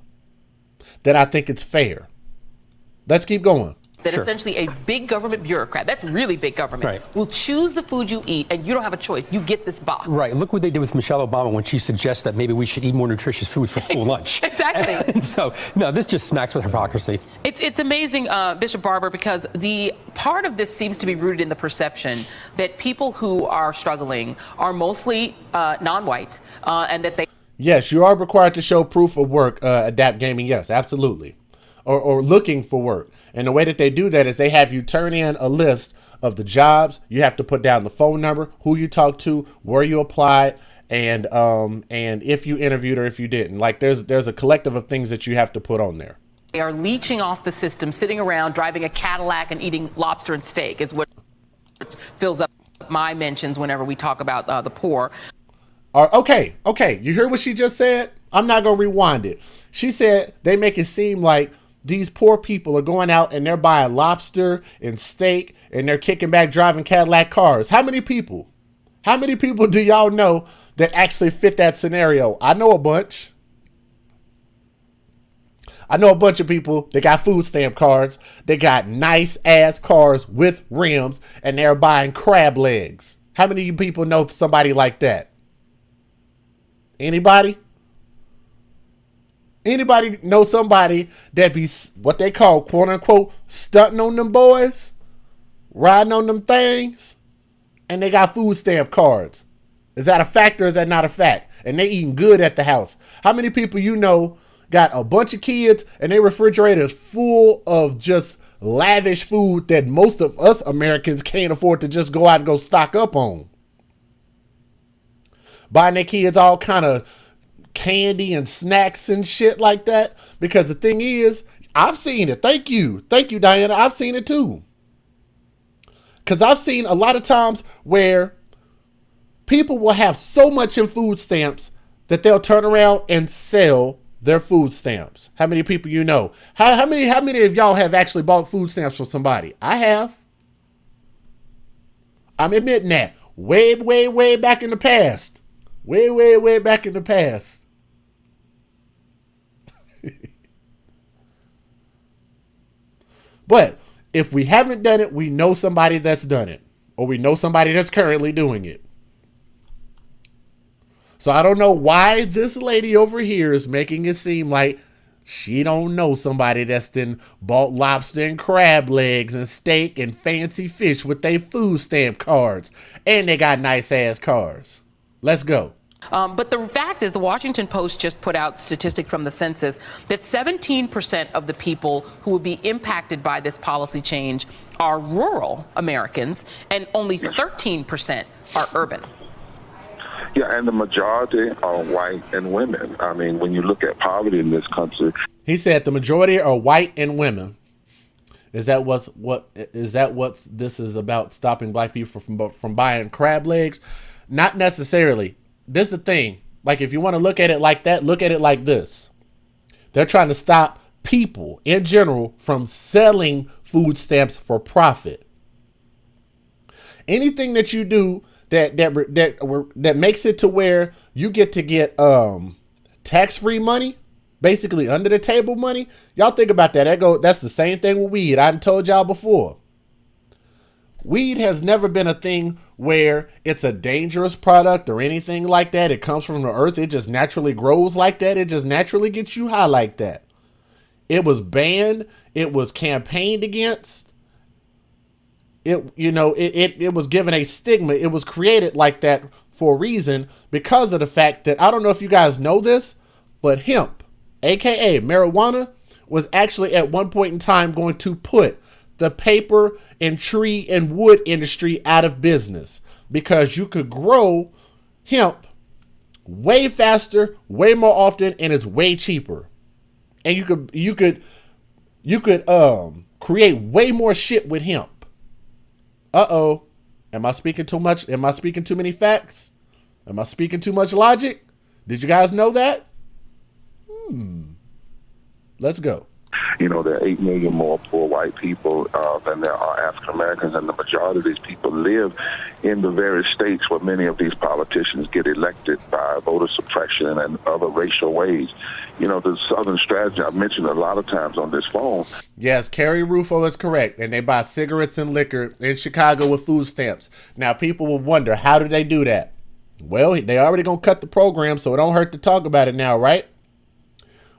then I think it's fair. Let's keep going. That essentially a big government bureaucrat, that's really big government, will choose the food you eat, and you don't have a choice. You get this box. Right. Look what they did with Michelle Obama when she suggests that maybe we should eat more nutritious foods for school lunch. Exactly. And so, no, this just smacks with hypocrisy. It's amazing, Bishop Barber, because the part of this seems to be rooted in the perception that people who are struggling are mostly non-white, and that they... Yes, you are required to show proof of work, Adapt Gaming. Yes, absolutely. Or looking for work. And the way that they do that is they have you turn in a list of the jobs. You have to put down the phone number, who you talked to, where you applied, and if you interviewed or if you didn't. Like there's a collective of things that you have to put on there. They are leeching off the system, sitting around driving a Cadillac and eating lobster and steak is what fills up my mentions whenever we talk about the poor. Okay. You hear what she just said? I'm not going to rewind it. She said they make it seem like these poor people are going out and they're buying lobster and steak and they're kicking back driving Cadillac cars. How many people do y'all know that actually fit that scenario? I know a bunch. I know a bunch of people that got food stamp cards. They got nice ass cars with rims and they're buying crab legs. How many of you people know somebody like that? Anybody? Anybody know somebody that be what they call quote unquote stunting on them boys, riding on them things, and they got food stamp cards? Is that a fact or is that not a fact? and they eating good at the house. How many people you know got a bunch of kids and their refrigerator is full of just lavish food that most of us Americans can't afford to just go out and go stock up on? Buying their kids all kind of candy and snacks and shit like that. Because the thing is, I've seen it. Thank you, Diana. I've seen it too. Because I've seen a lot of times where people will have so much in food stamps that they'll turn around and sell their food stamps. How many people you know? How many of y'all have actually bought food stamps for somebody? I have. I'm admitting that. Way back in the past. Way back in the past. But if we haven't done it, we know somebody that's done it. Or we know somebody that's currently doing it. So I don't know why this lady over here is making it seem like she don't know somebody that's then bought lobster and crab legs and steak and fancy fish with their food stamp cards. And they got nice ass cars. Let's go. But the fact is, the Washington Post just put out statistics from the census that 17% of the people who will be impacted by this policy change are rural Americans, and only 13% are urban. Yeah, and the majority are white and women. I mean, when you look at poverty in this country, he said the majority are white and women. Is that what this is about? Stopping black people from buying crab legs? Not necessarily. This is the thing. Like, if you want to look at it like that, look at it like this. They're trying to stop people in general from selling food stamps for profit. Anything that you do that makes it to where you get tax-free money, basically under the table money. Y'all think about that. That's the same thing with weed. I told y'all before. Weed has never been a thing where it's a dangerous product or anything like that. It comes from the earth. It just naturally grows like that. It just naturally gets you high like that. It was banned. It was campaigned against. It was given a stigma. It was created like that for a reason because of the fact that, I don't know if you guys know this, but hemp, aka marijuana, was actually at one point in time going to put the paper and tree and wood industry out of business because you could grow hemp way faster, way more often, and it's way cheaper. And you could create way more shit with hemp. Uh-oh. Am I speaking too much? Am I speaking too many facts? Am I speaking too much logic? Did you guys know that? Let's go. You know, there are 8 million more poor white people than there are African Americans, and the majority of these people live in the very states where many of these politicians get elected by voter suppression and other racial ways. You know, the Southern strategy I've mentioned a lot of times on this phone. Yes, Carrie Rufo is correct, and they buy cigarettes and liquor in Chicago with food stamps. Now, people will wonder, how do they do that? Well, they already gonna cut the program, so it don't hurt to talk about it now, right?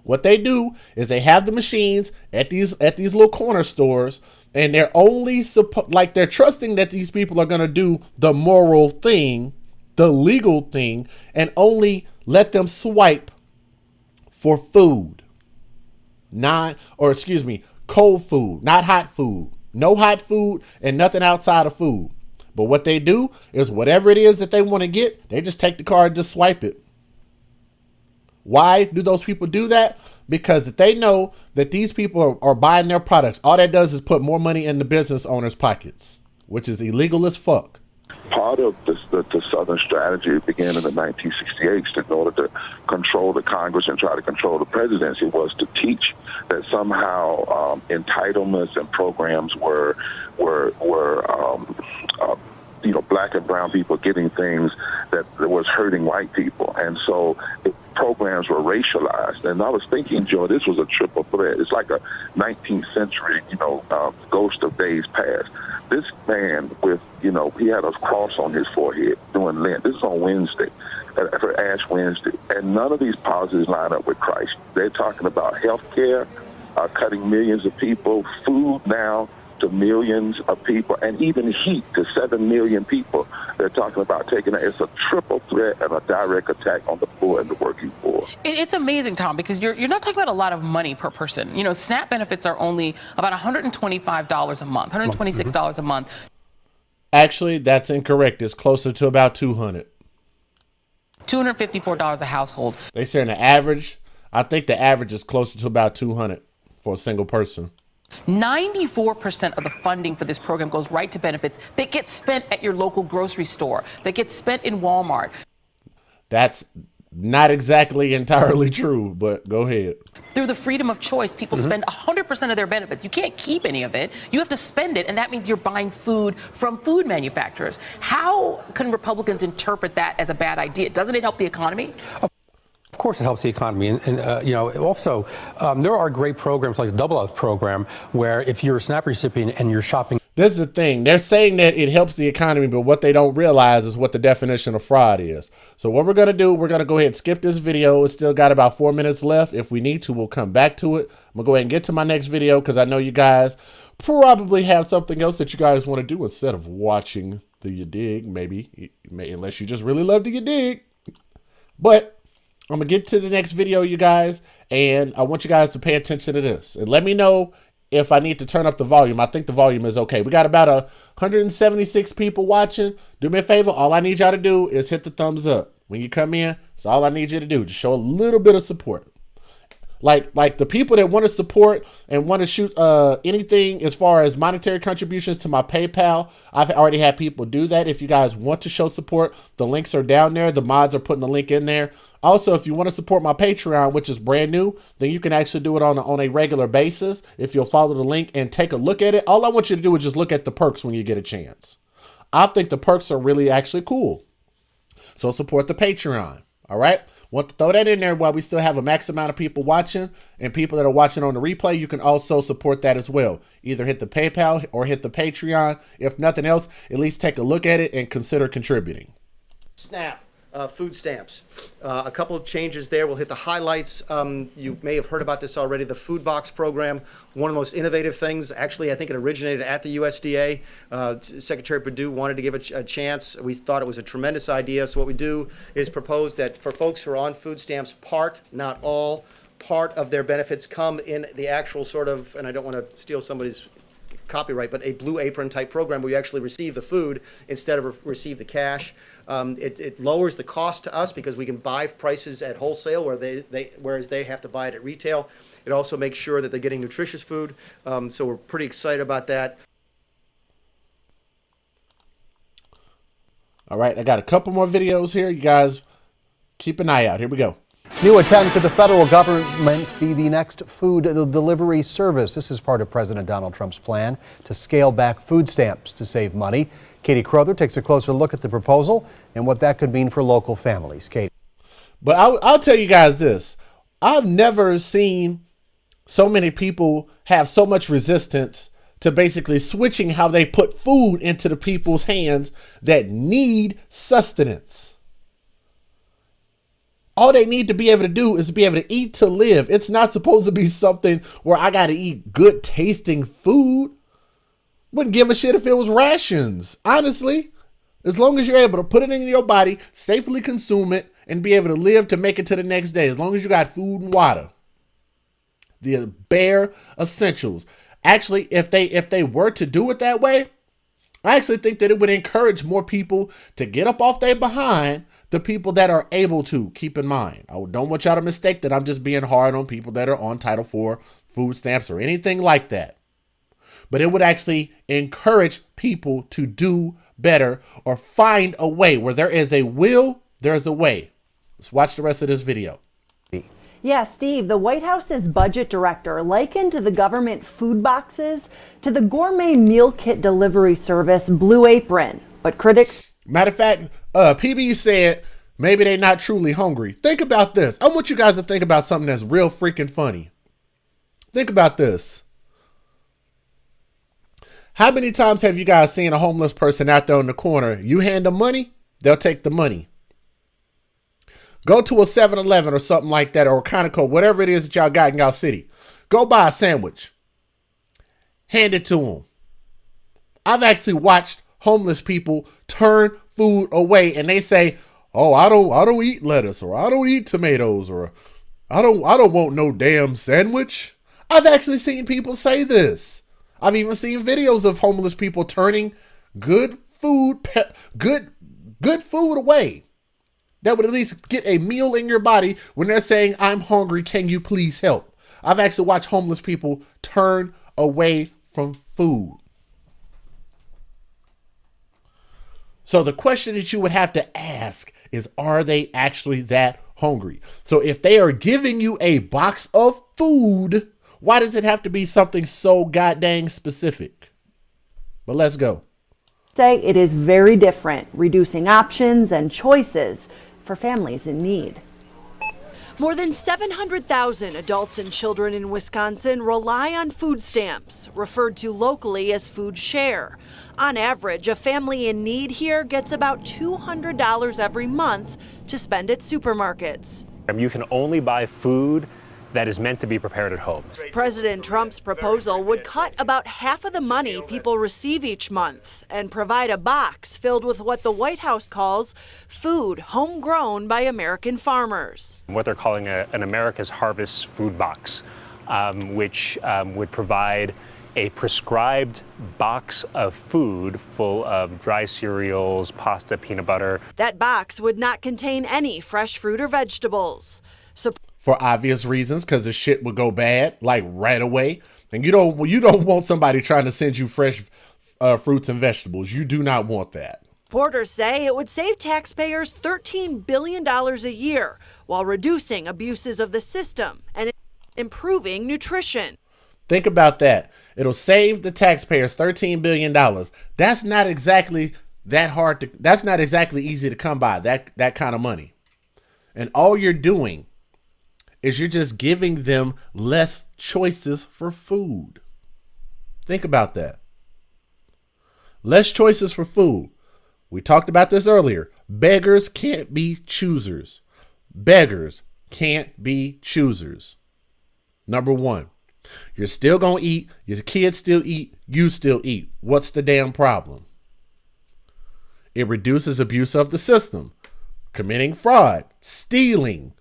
What they do is they have the machines at these little corner stores, and they're only they're trusting that these people are gonna do the moral thing, the legal thing, and only let them swipe for food. Cold food, not hot food. No hot food and nothing outside of food. But what they do is whatever it is that they want to get, they just take the card and just swipe it. Why do those people do that? Because they know that these people are buying their products. All that does is put more money in the business owners' pockets, which is illegal as fuck. Part of the Southern strategy began in the 1968 in order to control the Congress and try to control the presidency was to teach that somehow entitlements and programs were black and brown people getting things that was hurting white people. And so programs were racialized. And I was thinking, Joe, this was a triple threat. It's like a 19th century, ghost of days past. This man with, he had a cross on his forehead doing Lent. This is on Wednesday, for Ash Wednesday. And none of these policies line up with Christ. They're talking about health care, cutting millions of people, food now, to millions of people, and even heat to 7 million people. They're talking about taking it. It's a triple threat and a direct attack on the poor and the working poor. It's amazing, Tom, because you're not talking about a lot of money per person. You know, SNAP benefits are only about $125 a month, $126 a month. Actually, that's incorrect. It's closer to about $200. $254 a household. They say the average. I think the average is closer to about $200 for a single person. 94% of the funding for this program goes right to benefits that get spent at your local grocery store, that get spent in Walmart. That's not exactly entirely true, but go ahead. Through the freedom of choice, people spend 100% of their benefits. You can't keep any of it. You have to spend it, and that means you're buying food from food manufacturers. How can Republicans interpret that as a bad idea? Doesn't it help the economy? Of course, it helps the economy, and you know, also there are great programs like the Double Up program, where if you're a SNAP recipient and you're shopping. This is the thing. They're saying that it helps the economy, but what they don't realize is what the definition of fraud is. So what we're going to do, we're going to go ahead and skip this video. It's still got about 4 minutes left. If we need to, we'll come back to it. I'm going to go ahead and get to my next video because I know you guys probably have something else that you guys want to do instead of watching the You Dig, maybe, unless you just really love the You Dig. But I'm going to get to the next video, you guys, and I want you guys to pay attention to this. And let me know if I need to turn up the volume. I think the volume is okay. We got about 176 people watching. Do me a favor. All I need y'all to do is hit the thumbs up when you come in. That's all I need you to do. Just show a little bit of support. Like the people that want to support and want to shoot anything as far as monetary contributions to my PayPal, I've already had people do that. If you guys want to show support, the links are down there. The mods are putting the link in there. Also, if you want to support my Patreon, which is brand new, then you can actually do it on a regular basis. If you'll follow the link and take a look at it, all I want you to do is just look at the perks when you get a chance. I think the perks are really actually cool. So support the Patreon. All right. Want to throw that in there while we still have a max amount of people watching, and people that are watching on the replay, you can also support that as well. Either hit the PayPal or hit the Patreon. If nothing else, at least take a look at it and consider contributing. SNAP. Food stamps. A couple of changes there. We'll hit the highlights. You may have heard about this already. The food box program, one of the most innovative things. Actually, I think it originated at the USDA. Secretary Perdue wanted to give it a chance. We thought it was a tremendous idea. So what we do is propose that for folks who are on food stamps, part, not all, part of their benefits come in the actual sort of, and I don't want to steal somebody's copyright, but a blue apron type program where you actually receive the food instead of receive the cash. It lowers the cost to us because we can buy prices at wholesale whereas they have to buy it at retail. It also makes sure that they're getting nutritious food. So we're pretty excited about that. All right, I got a couple more videos here. You guys keep an eye out. Here we go. New attempt could the federal government be the next food delivery service? This is part of President Donald Trump's plan to scale back food stamps to save money. Katie Crowther takes a closer look at the proposal and what that could mean for local families. Katie. But I'll tell you guys this. I've never seen so many people have so much resistance to basically switching how they put food into the people's hands that need sustenance. All they need to be able to do is be able to eat to live. It's not supposed to be something where I got to eat good tasting food. Wouldn't give a shit if it was rations, honestly. As long as you're able to put it in your body, safely consume it, and be able to live to make it to the next day. As long as you got food and water. The bare essentials. Actually, if they were to do it that way, I actually think that it would encourage more people to get up off their behind, the people that are able to. Keep in mind, I don't want y'all to mistake that I'm just being hard on people that are on Title IV food stamps or anything like that. But it would actually encourage people to do better or find a way. Where there is a will, there's a way. Let's watch the rest of this video. Yeah, Steve, the White House's budget director likened the government food boxes to the gourmet meal kit delivery service Blue Apron. But critics... Matter of fact, PB said maybe they're not truly hungry. Think about this. I want you guys to think about something that's real freaking funny. Think about this. How many times have you guys seen a homeless person out there in the corner? You hand them money, they'll take the money. Go to a 7-Eleven or something like that, or a Conoco, whatever it is that y'all got in y'all city. Go buy a sandwich. Hand it to them. I've actually watched homeless people turn food away and they say, "Oh, I don't eat lettuce, or I don't eat tomatoes, or I don't want no damn sandwich." I've actually seen people say this. I've even seen videos of homeless people turning good food away that would at least get a meal in your body when they're saying, "I'm hungry, can you please help?" I've actually watched homeless people turn away from food. So the question that you would have to ask is, are they actually that hungry? So if they are giving you a box of food, why does it have to be something so goddamn specific? But let's go. Say it is very different, reducing options and choices for families in need. More than 700,000 adults and children in Wisconsin rely on food stamps, referred to locally as food share. On average, a family in need here gets about $200 every month to spend at supermarkets. You can only buy food that is meant to be prepared at home. President Trump's proposal would cut about half of the money people receive each month and provide a box filled with what the White House calls food homegrown by American farmers. What they're calling an America's Harvest food box, which would provide a prescribed box of food full of dry cereals, pasta, peanut butter. That box would not contain any fresh fruit or vegetables. For obvious reasons, because the shit would go bad like right away. And you don't want somebody trying to send you fresh fruits and vegetables. You do not want that. Reporters say it would save taxpayers $13 billion a year while reducing abuses of the system and improving nutrition. Think about that. It'll save the taxpayers $13 billion. That's not exactly that hard to, that's not exactly easy to come by, that kind of money. And all you're doing is you're just giving them less choices for food. Think about that. Less choices for food. We talked about this earlier. Beggars can't be choosers. Beggars can't be choosers. Number one, you're still going to eat. Your kids still eat. You still eat. What's the damn problem? It reduces abuse of the system, committing fraud, stealing.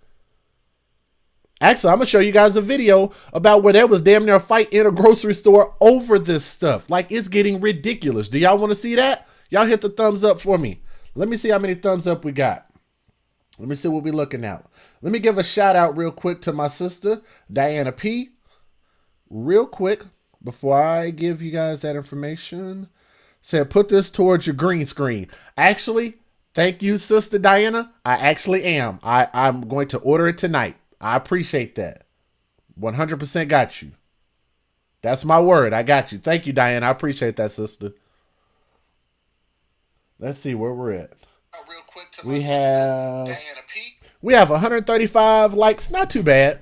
Actually, I'm going to show you guys a video about where there was damn near a fight in a grocery store over this stuff. Like, it's getting ridiculous. Do y'all want to see that? Y'all hit the thumbs up for me. Let me see how many thumbs up we got. Let me see what we're looking at. Let me give a shout out real quick to my sister, Diana P. Real quick, before I give you guys that information. Said, put this towards your green screen. Actually, thank you, Sister Diana. I actually am. I'm going to order it tonight. I appreciate that. 100% got you. That's my word. I got you. Thank you, Diana. I appreciate that, sister. Let's see where we're at. We have 135 likes. Not too bad.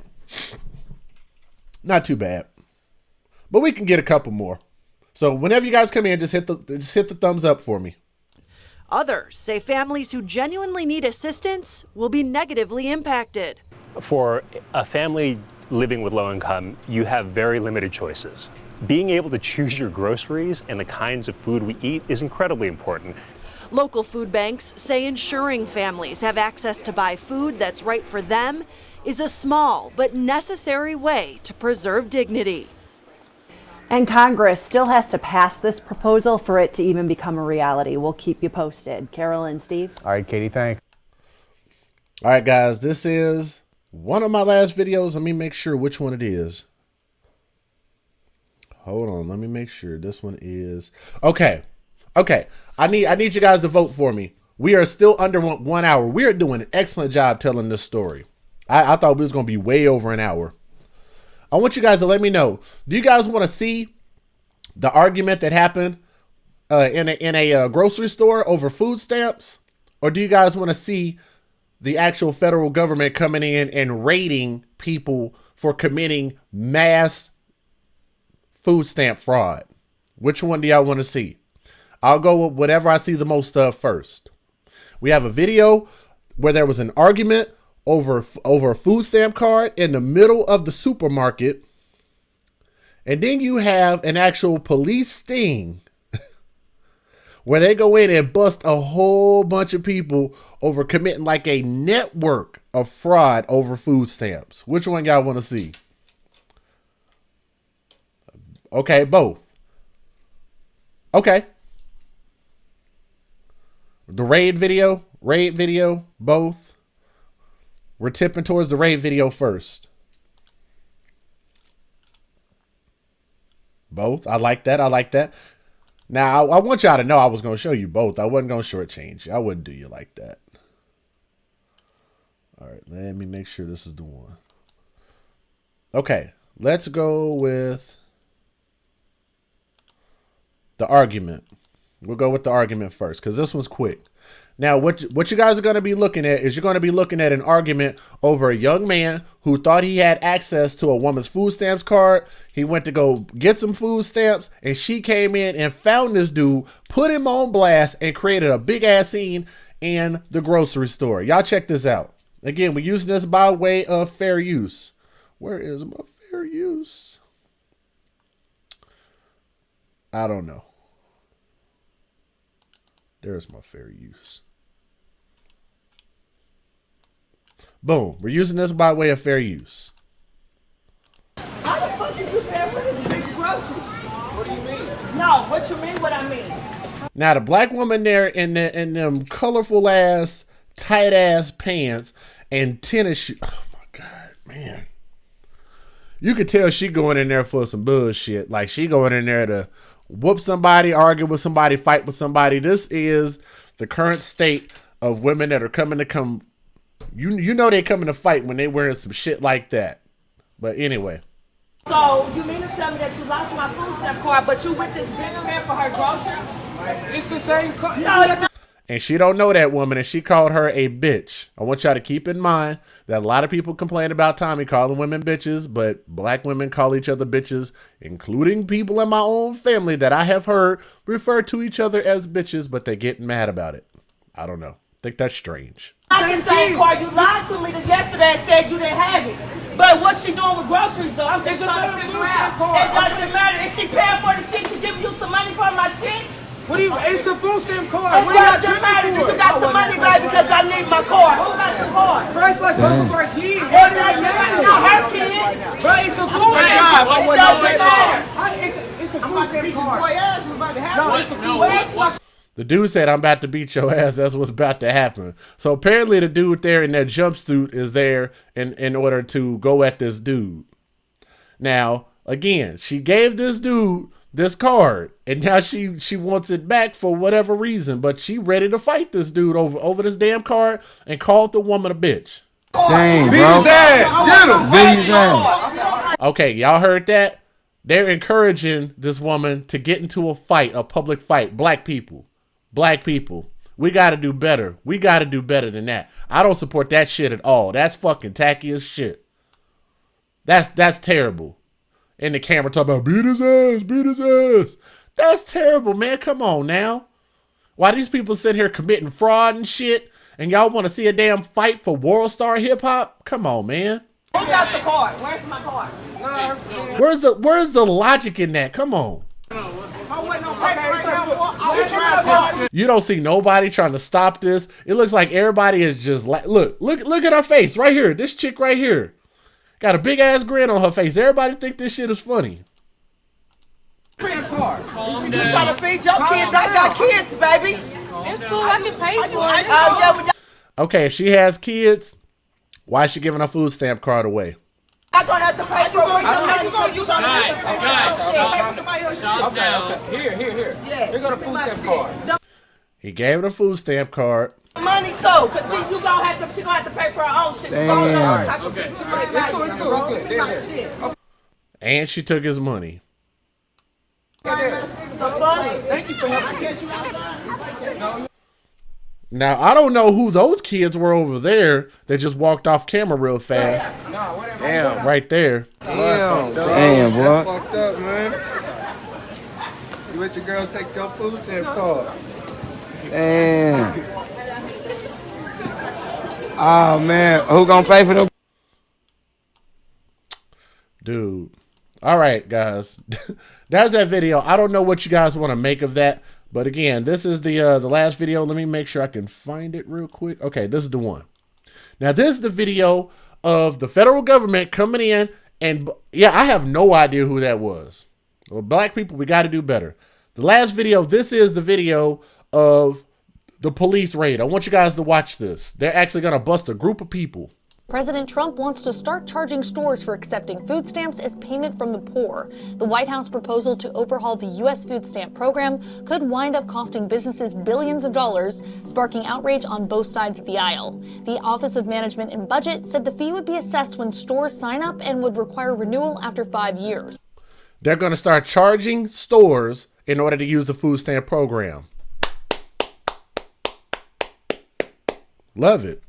Not too bad. But we can get a couple more. So whenever you guys come in, just hit the thumbs up for me. Others say families who genuinely need assistance will be negatively impacted. For a family living with low income, you have very limited choices. Being able to choose your groceries and the kinds of food we eat is incredibly important. Local food banks say ensuring families have access to buy food that's right for them is a small but necessary way to preserve dignity. And Congress still has to pass this proposal for it to even become a reality. We'll keep you posted. Carol and Steve. All right, Katie, thanks. All right, guys, this is one of my last videos. Let me make sure which one it is. Hold on. Let me make sure this one is. Okay. I need you guys to vote for me. We are still under 1 hour. We are doing an excellent job telling this story. I thought we was going to be way over an hour. I want you guys to let me know. Do you guys want to see the argument that happened in a grocery store over food stamps? Or do you guys want to see the actual federal government coming in and raiding people for committing mass food stamp fraud? Which one do y'all want to see? I'll go with whatever I see the most of first. We have a video where there was an argument over a food stamp card in the middle of the supermarket. And then you have an actual police sting where they go in and bust a whole bunch of people over committing like a network of fraud over food stamps. Which one y'all want to see? Okay, both. Okay. The raid video, both. We're tipping towards the raid video first. Both. I like that. I like that. Now, I want y'all to know I was going to show you both. I wasn't going to shortchange you. I wouldn't do you like that. All right, let me make sure this is the one. Okay, let's go with the argument. We'll go with the argument first because this one's quick. Now, what you guys are going to be looking at is you're going to be looking at an argument over a young man who thought he had access to a woman's food stamps card. He went to go get some food stamps, and she came in and found this dude, put him on blast, and created a big-ass scene in the grocery store. Y'all check this out. Again, we're using this by way of fair use. Where is my fair use? I don't know. There's my fair use. Boom. We're using this by way of fair use. How the fuck is you paying for this big groceries? What do you mean? No, what you mean what I mean? Now, the black woman there in them colorful ass, tight ass pants and tennis shoes. Oh my God, man. You could tell she going in there for some bullshit. Like she going in there to whoop somebody, argue with somebody, fight with somebody. This is the current state of women that are coming to come. You know they coming to fight when they wearing some shit like that. But anyway. So you mean to tell me that you lost my food stamp card, but you with this bitch paying for her groceries? It's the same card. No, it's not. And she don't know that woman, and she called her a bitch. I want y'all to keep in mind that a lot of people complain about Tommy calling women bitches, but black women call each other bitches, including people in my own family that I have heard refer to each other as bitches, but they get mad about it. I don't know. I think that's strange. The same card. You lied to me yesterday and said you didn't have it. But what's she doing with groceries though? I'm just trying to figure out. It doesn't matter. Is she paying for the shit? She giving you some money for my shit? What do you? It's a food stamp card. It doesn't matter. You got some money, baby, because I need my card. Who got the card? Bro, it's like both of our kids. It doesn't matter. Not her kid. Bro, it's a food stamp. It doesn't matter. It's a food stamp card. The dude said, I'm about to beat your ass. That's what's about to happen. So apparently the dude there in that jumpsuit is there in order to go at this dude. Now, again, she gave this dude this card, and now she wants it back for whatever reason, but she ready to fight this dude over this damn card and called the woman a bitch. Dang, bro. Beat his ass. Get him. Beat his ass. Okay, y'all heard that? They're encouraging this woman to get into a fight, a public fight. Black people. We got to do better. We got to do better than that. I don't support that shit at all. That's fucking tacky as shit. That's terrible. And the camera talking about beat his ass. That's terrible, man. Come on now. Why these people sit here committing fraud and shit, and y'all want to see a damn fight for world star hip hop? Come on, man. Who got the card? Where's my card? Where's the logic in that? Come on. You don't see nobody trying to stop this. It looks like everybody is just like, look at her face right here. This chick right here got a big ass grin on her face. Everybody think this shit is funny. You trying to feed your kids? I got kids, baby. It's cool. I can pay for it. Okay, if she has kids, why is she giving her food stamp card away? I'm gonna have to pay for it. Guys, here. Yeah. Here go the food stamp card. He gave her the food stamp card. Money too, cause she gonna have to pay for her own shit. Damn. Okay. It's good. And she took his money. Thank you for helping. Now, I don't know who those kids were over there that just walked off camera real fast. Damn. Right there. Damn, boy. That's fucked up, man. You let your girl take your food stamp card. Damn. Oh, man. Who gonna pay for them? Dude. All right, guys. That's that video. I don't know what you guys want to make of that, But again, this is the last video. Let me make sure I can find it real quick. Okay, this is the one. Now, this is the video of the federal government coming in, and yeah, I have no idea who that was. Well, black people, we got to do better. The last video, this is the video of the police raid. I want you guys to watch this. They're actually going to bust a group of people. President Trump wants to start charging stores for accepting food stamps as payment from the poor. The White House proposal to overhaul the U.S. food stamp program could wind up costing businesses billions of dollars, sparking outrage on both sides of the aisle. The Office of Management and Budget said the fee would be assessed when stores sign up and would require renewal after 5 years. They're going to start charging stores in order to use the food stamp program. Love it.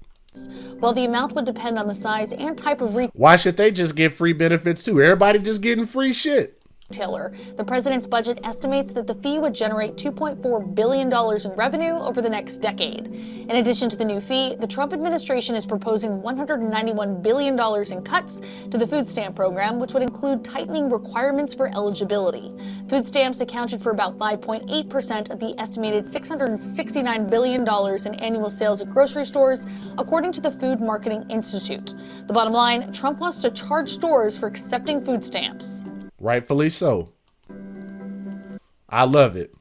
While the amount would depend on the size and type of Why should they just get free benefits too? Everybody just getting free shit. retailer. The president's budget estimates that the fee would generate $2.4 billion in revenue over the next decade. In addition to the new fee, the Trump administration is proposing $191 billion in cuts to the food stamp program, which would include tightening requirements for eligibility. Food stamps accounted for about 5.8% of the estimated $669 billion in annual sales at grocery stores, according to the Food Marketing Institute. The bottom line, Trump wants to charge stores for accepting food stamps. Rightfully so. I love it.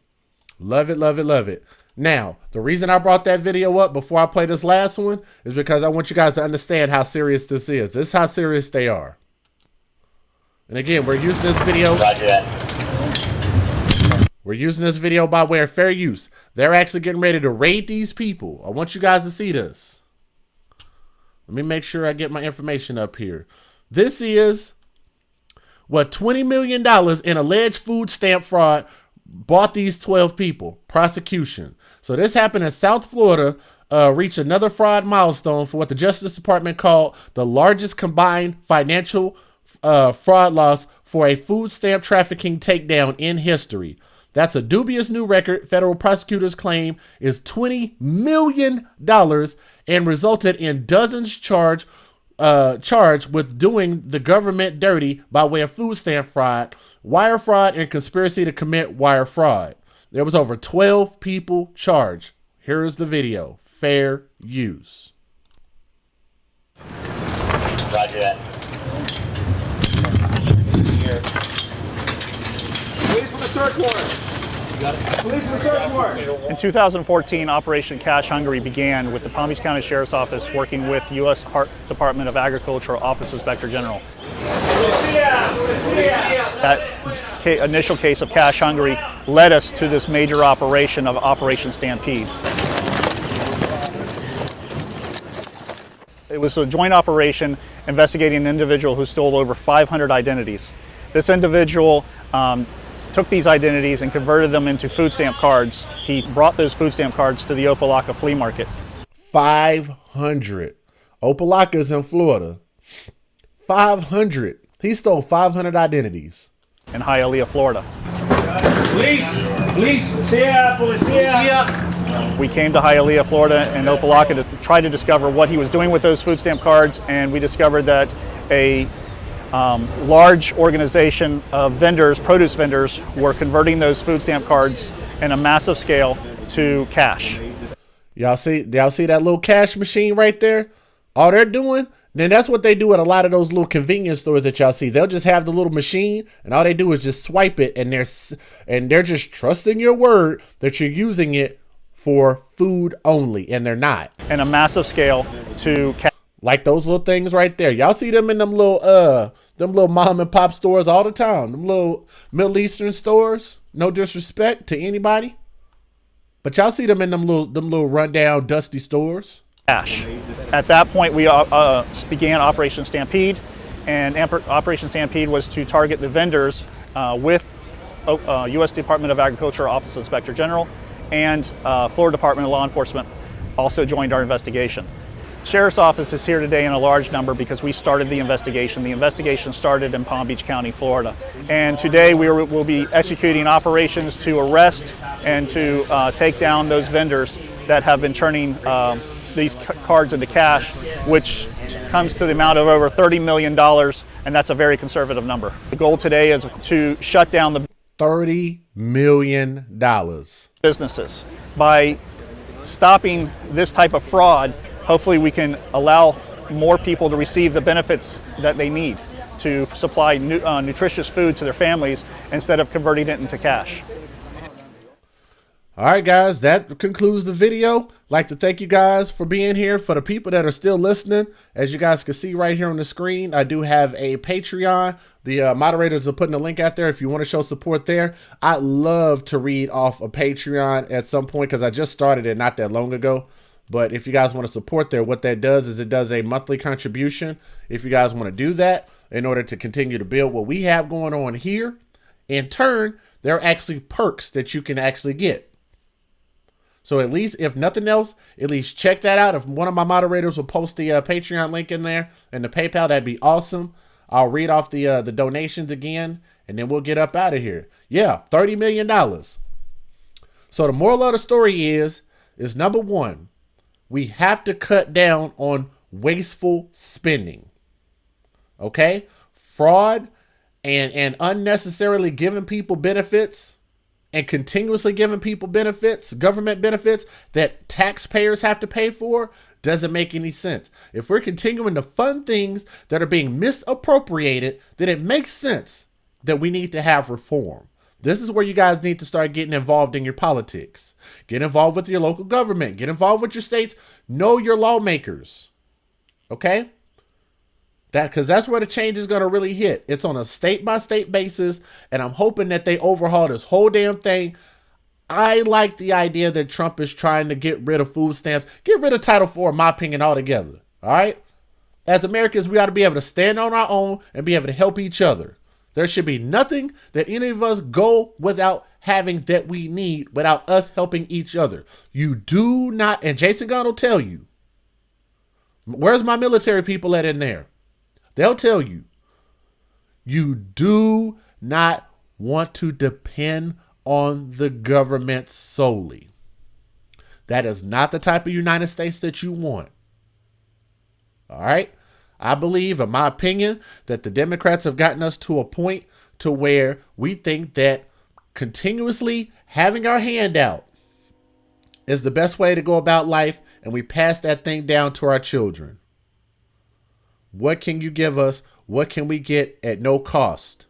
Love it, love it, love it. Now, the reason I brought that video up before I play this last one is because I want you guys to understand how serious this is. This is how serious they are. And again, we're using this video. Roger that. We're using this video by way of fair use. They're actually getting ready to raid these people. I want you guys to see this. Let me make sure I get my information up here. This is what $20 million in alleged food stamp fraud bought these 12 people. Prosecution. So this happened in South Florida, reached another fraud milestone for what the Justice Department called the largest combined financial fraud loss for a food stamp trafficking takedown in history. That's a dubious new record. Federal prosecutors claim is $20 million and resulted in dozens charged with doing the government dirty by way of food stamp fraud, wire fraud, and conspiracy to commit wire fraud. There was over 12 people charged. Here is the video. Fair use. Roger that. Police with a search warrant. Police with a search warrant. In 2014, Operation Cash Hungry began with the Palm Beach County Sheriff's Office working with U.S. Department of Agriculture Office Inspector General. That initial case of cash hungry led us to this major operation of Operation Stampede. It was a joint operation investigating an individual who stole over 500 identities. This individual took these identities and converted them into food stamp cards. He brought those food stamp cards to the Opelika flea market. 500. Opelika's in Florida. 500. He stole 500 identities. In Hialeah, Florida. Police! Policia! We came to Hialeah, Florida and Opelika to try to discover what he was doing with those food stamp cards, and we discovered that a large organization of vendors, produce vendors, were converting those food stamp cards in a massive scale to cash. Y'all see that little cash machine right there? All they're doing, then that's what they do at a lot of those little convenience stores that y'all see. They'll just have the little machine, and all they do is just swipe it, and they're just trusting your word that you're using it for food only, and they're not. In a massive scale to cash. Like those little things right there. Y'all see them in them little mom and pop stores all the time. Them little Middle Eastern stores. No disrespect to anybody, but y'all see them in them little rundown, dusty stores. Cash. At that point, we began Operation Stampede, and Operation Stampede was to target the vendors with U.S. Department of Agriculture Office Inspector General and Florida Department of Law Enforcement also joined our investigation. Sheriff's Office is here today in a large number because we started the investigation. The investigation started in Palm Beach County, Florida. And today we will be executing operations to arrest and to take down those vendors that have been turning these cards into cash, which comes to the amount of over $30 million, and that's a very conservative number. The goal today is to shut down the $30 million. businesses. By stopping this type of fraud, hopefully we can allow more people to receive the benefits that they need to supply nutritious food to their families instead of converting it into cash. All right, guys, that concludes the video. Like to thank you guys for being here. For the people that are still listening, as you guys can see right here on the screen, I do have a Patreon. The moderators are putting a link out there if you want to show support there. I love to read off a Patreon at some point because I just started it not that long ago. But if you guys want to support there, what that does is it does a monthly contribution. If you guys want to do that in order to continue to build what we have going on here, in turn, there are actually perks that you can actually get. So at least, if nothing else, at least check that out. If one of my moderators will post the Patreon link in there and the PayPal, that'd be awesome. I'll read off the donations again, and then we'll get up out of here. Yeah, $30 million. So the moral of the story is number one, we have to cut down on wasteful spending. Okay? Fraud and unnecessarily giving people benefits and continuously giving people benefits, government benefits that taxpayers have to pay for, doesn't make any sense. If we're continuing to fund things that are being misappropriated, then it makes sense that we need to have reform. This is where you guys need to start getting involved in your politics. Get involved with your local government. Get involved with your states. Know your lawmakers. Okay? Because that's where the change is going to really hit. It's on a state-by-state basis, and I'm hoping that they overhaul this whole damn thing. I like the idea that Trump is trying to get rid of food stamps, get rid of Title IV, in my opinion, altogether. All right? As Americans, we ought to be able to stand on our own and be able to help each other. There should be nothing that any of us go without having that we need without us helping each other. You do not, and Jason Gunn will tell you, where's my military people at in there? They'll tell you, you do not want to depend on the government solely. That is not the type of United States that you want. All right? I believe, in my opinion, that the Democrats have gotten us to a point to where we think that continuously having our hand out is the best way to go about life, and we pass that thing down to our children. What can you give us? What can we get at no cost?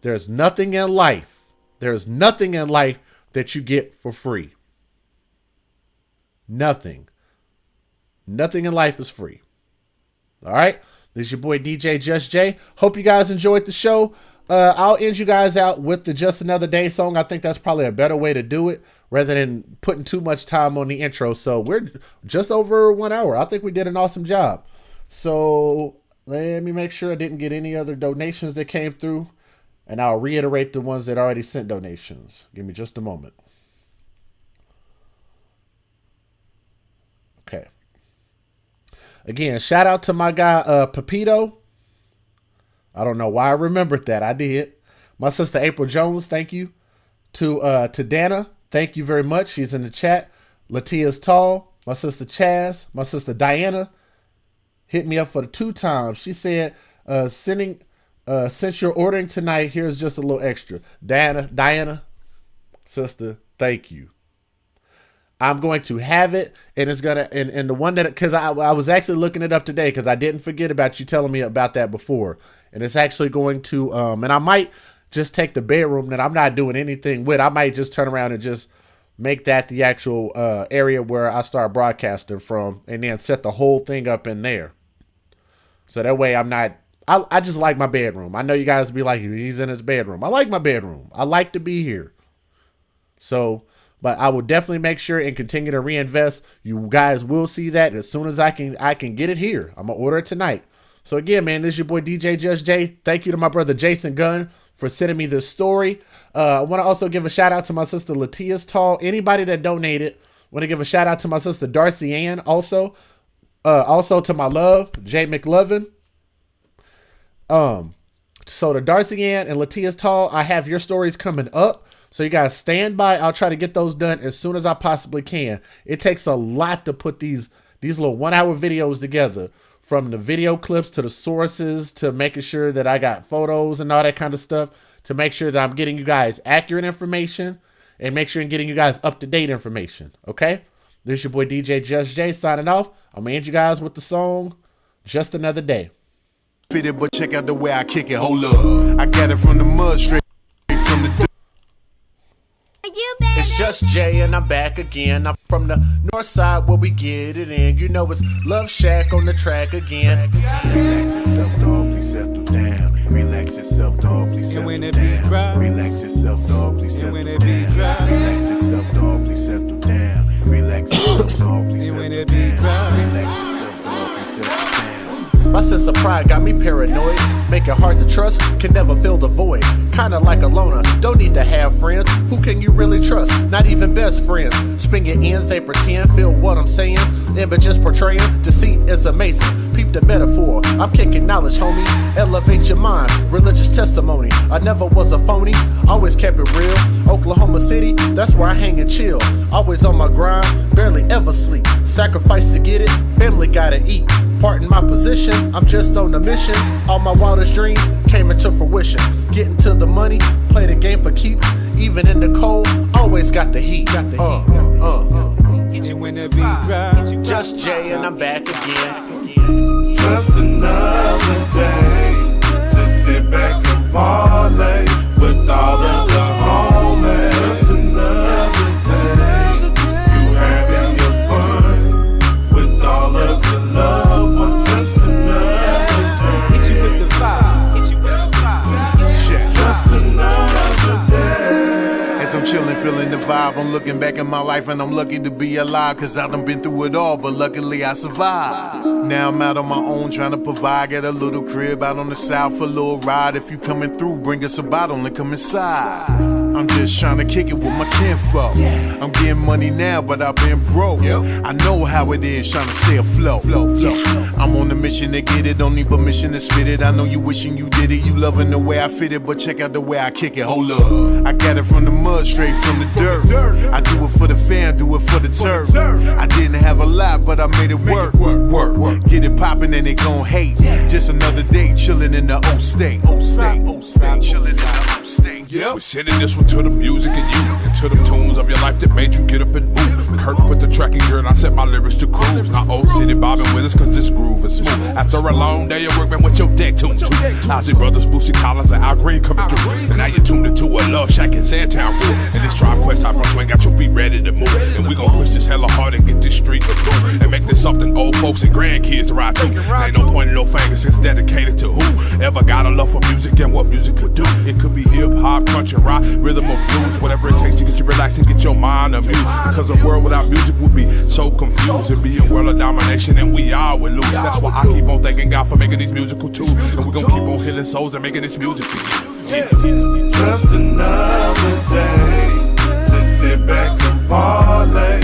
There's nothing in life. There's nothing in life that you get for free. Nothing. Nothing in life is free. All right. This is your boy DJ Just J. Hope you guys enjoyed the show. I'll end you guys out with the Just Another Day song. I think that's probably a better way to do it rather than putting too much time on the intro. So we're just over 1 hour. I think we did an awesome job. So let me make sure I didn't get any other donations that came through, and I'll reiterate the ones that already sent donations. Give me just a moment. Okay. Again, shout out to my guy, Pepito. I don't know why I remembered that. I did. My sister, April Jones, thank you. To Dana, thank you very much. She's in the chat. Latia's Tall. My sister, Chaz. My sister, Diana. Hit me up for the 2 times. She said, since you're ordering tonight, here's just a little extra. Diana, sister, thank you. I'm going to have it, and it's gonna, and the one that, because I was actually looking it up today because I didn't forget about you telling me about that before, and it's actually going to, and I might just take the bedroom that I'm not doing anything with. I might just turn around and just make that the actual area where I start broadcasting from, and then set the whole thing up in there. So that way I'm not, I just like my bedroom. I know you guys be like, he's in his bedroom. I like my bedroom. I like to be here. So, but I will definitely make sure and continue to reinvest. You guys will see that as soon as I can get it here. I'm going to order it tonight. So again, man, this is your boy DJ Just J. Thank you to my brother Jason Gunn for sending me this story. I want to also give a shout out to my sister Latia's Tall. Anybody that donated, want to give a shout out to my sister Darcy Ann also. Also to my love, Jay McLovin. So to Darcy Ann and Latia's Tall, I have your stories coming up. So you guys stand by. I'll try to get those done as soon as I possibly can. It takes a lot to put these little 1 hour videos together, from the video clips to the sources to making sure that I got photos and all that kind of stuff, to make sure that I'm getting you guys accurate information and make sure and getting you guys up-to-date information, okay? This is your boy DJ Just J signing off. I'm going to end you guys with the song, Just Another Day. Fitted, but check out the way I kick it. Hold up. I got it from the mud, straight from the... It's Just Jay and I'm back again. I'm from the north side where we get it in. You know it's Love Shack on the track again. Relax yourself, dog, please settle down. Relax yourself, dog, please settle down. Relax yourself, dog, please settle down. Relax yourself, dog, please settle down. Relax yourself, dog, please settle down. Relax yourself, dog, please settle down. My sense of pride got me paranoid. Make it hard to trust, can never fill the void. Kinda like a loner, don't need to have friends. Who can you really trust? Not even best friends. Spin your ends, they pretend, feel what I'm saying. Images portraying, deceit is amazing. Peep the metaphor, I'm kicking knowledge, homie. Elevate your mind, religious testimony. I never was a phony, always kept it real. Oklahoma City, that's where I hang and chill. Always on my grind, barely ever sleep. Sacrifice to get it, family gotta eat. Pardon my position, I'm just on a mission. All my wildest dreams came into fruition. Getting to the money, play the game for keeps. Even in the cold, always got the heat. Just Jay and I'm back again. Just another day to sit back and parlay with all of the homies. Just another day, you having your fun with all of the love. Just another day. Hit you with the vibe. Hit you with the vibe. Check. Just another day. As I'm chilling, feeling the vibe, I'm looking back at my life and I'm lucky to be alive. Cause I done been through it all, but luckily I survived. Now I'm out on my own trying to provide. Got a little crib out on the south for a little ride. If you coming through, bring us a bottle and come inside. I'm just trying to kick it with my kinfolk. I'm getting money now, but I've been broke. I know how it is trying to stay afloat. I'm on a mission to get it, don't need permission to spit it. I know you wishing you did it, you loving the way I fit it, but check out the way I kick it. Hold up, I got it from the mud, straight from the dirt. I do it for the fan, do it for the turf. I didn't have a lot, but I made it work. Get it poppin' and they gon' hate. Just another day chillin' in the old state. Chillin' in the old state. We're sending this one to the music and you, and to the tunes of your life that made you get up and move. Kurt put the track in gear and I set my lyrics to cruise. Now old city bobbing with us cause this groove is smooth. After a long day of work, man, with your deck tuned to Ozzy Brothers, Boosie Collins, and Al Green coming through. And now you're tuned into a Love Shack in Sandtown crew. And this Tribe Quest Type from Twin got your feet ready to move. And we gon' push this hella hard and get this street approved. And make this something old folks and grandkids ride to. Ain't no pointing no fingers, it's dedicated to who ever got a love for music and what music could do. It could be hip hop, country, rock, rhythm or blues, whatever it takes to get you relaxed and get your mind amused. Because a world without music would be so confused. It'd be a world of domination and we all would lose. That's why I keep on thanking God for making these musical tools. And we gon' keep on healing souls and making this music for you. Just another day to sit back and parlay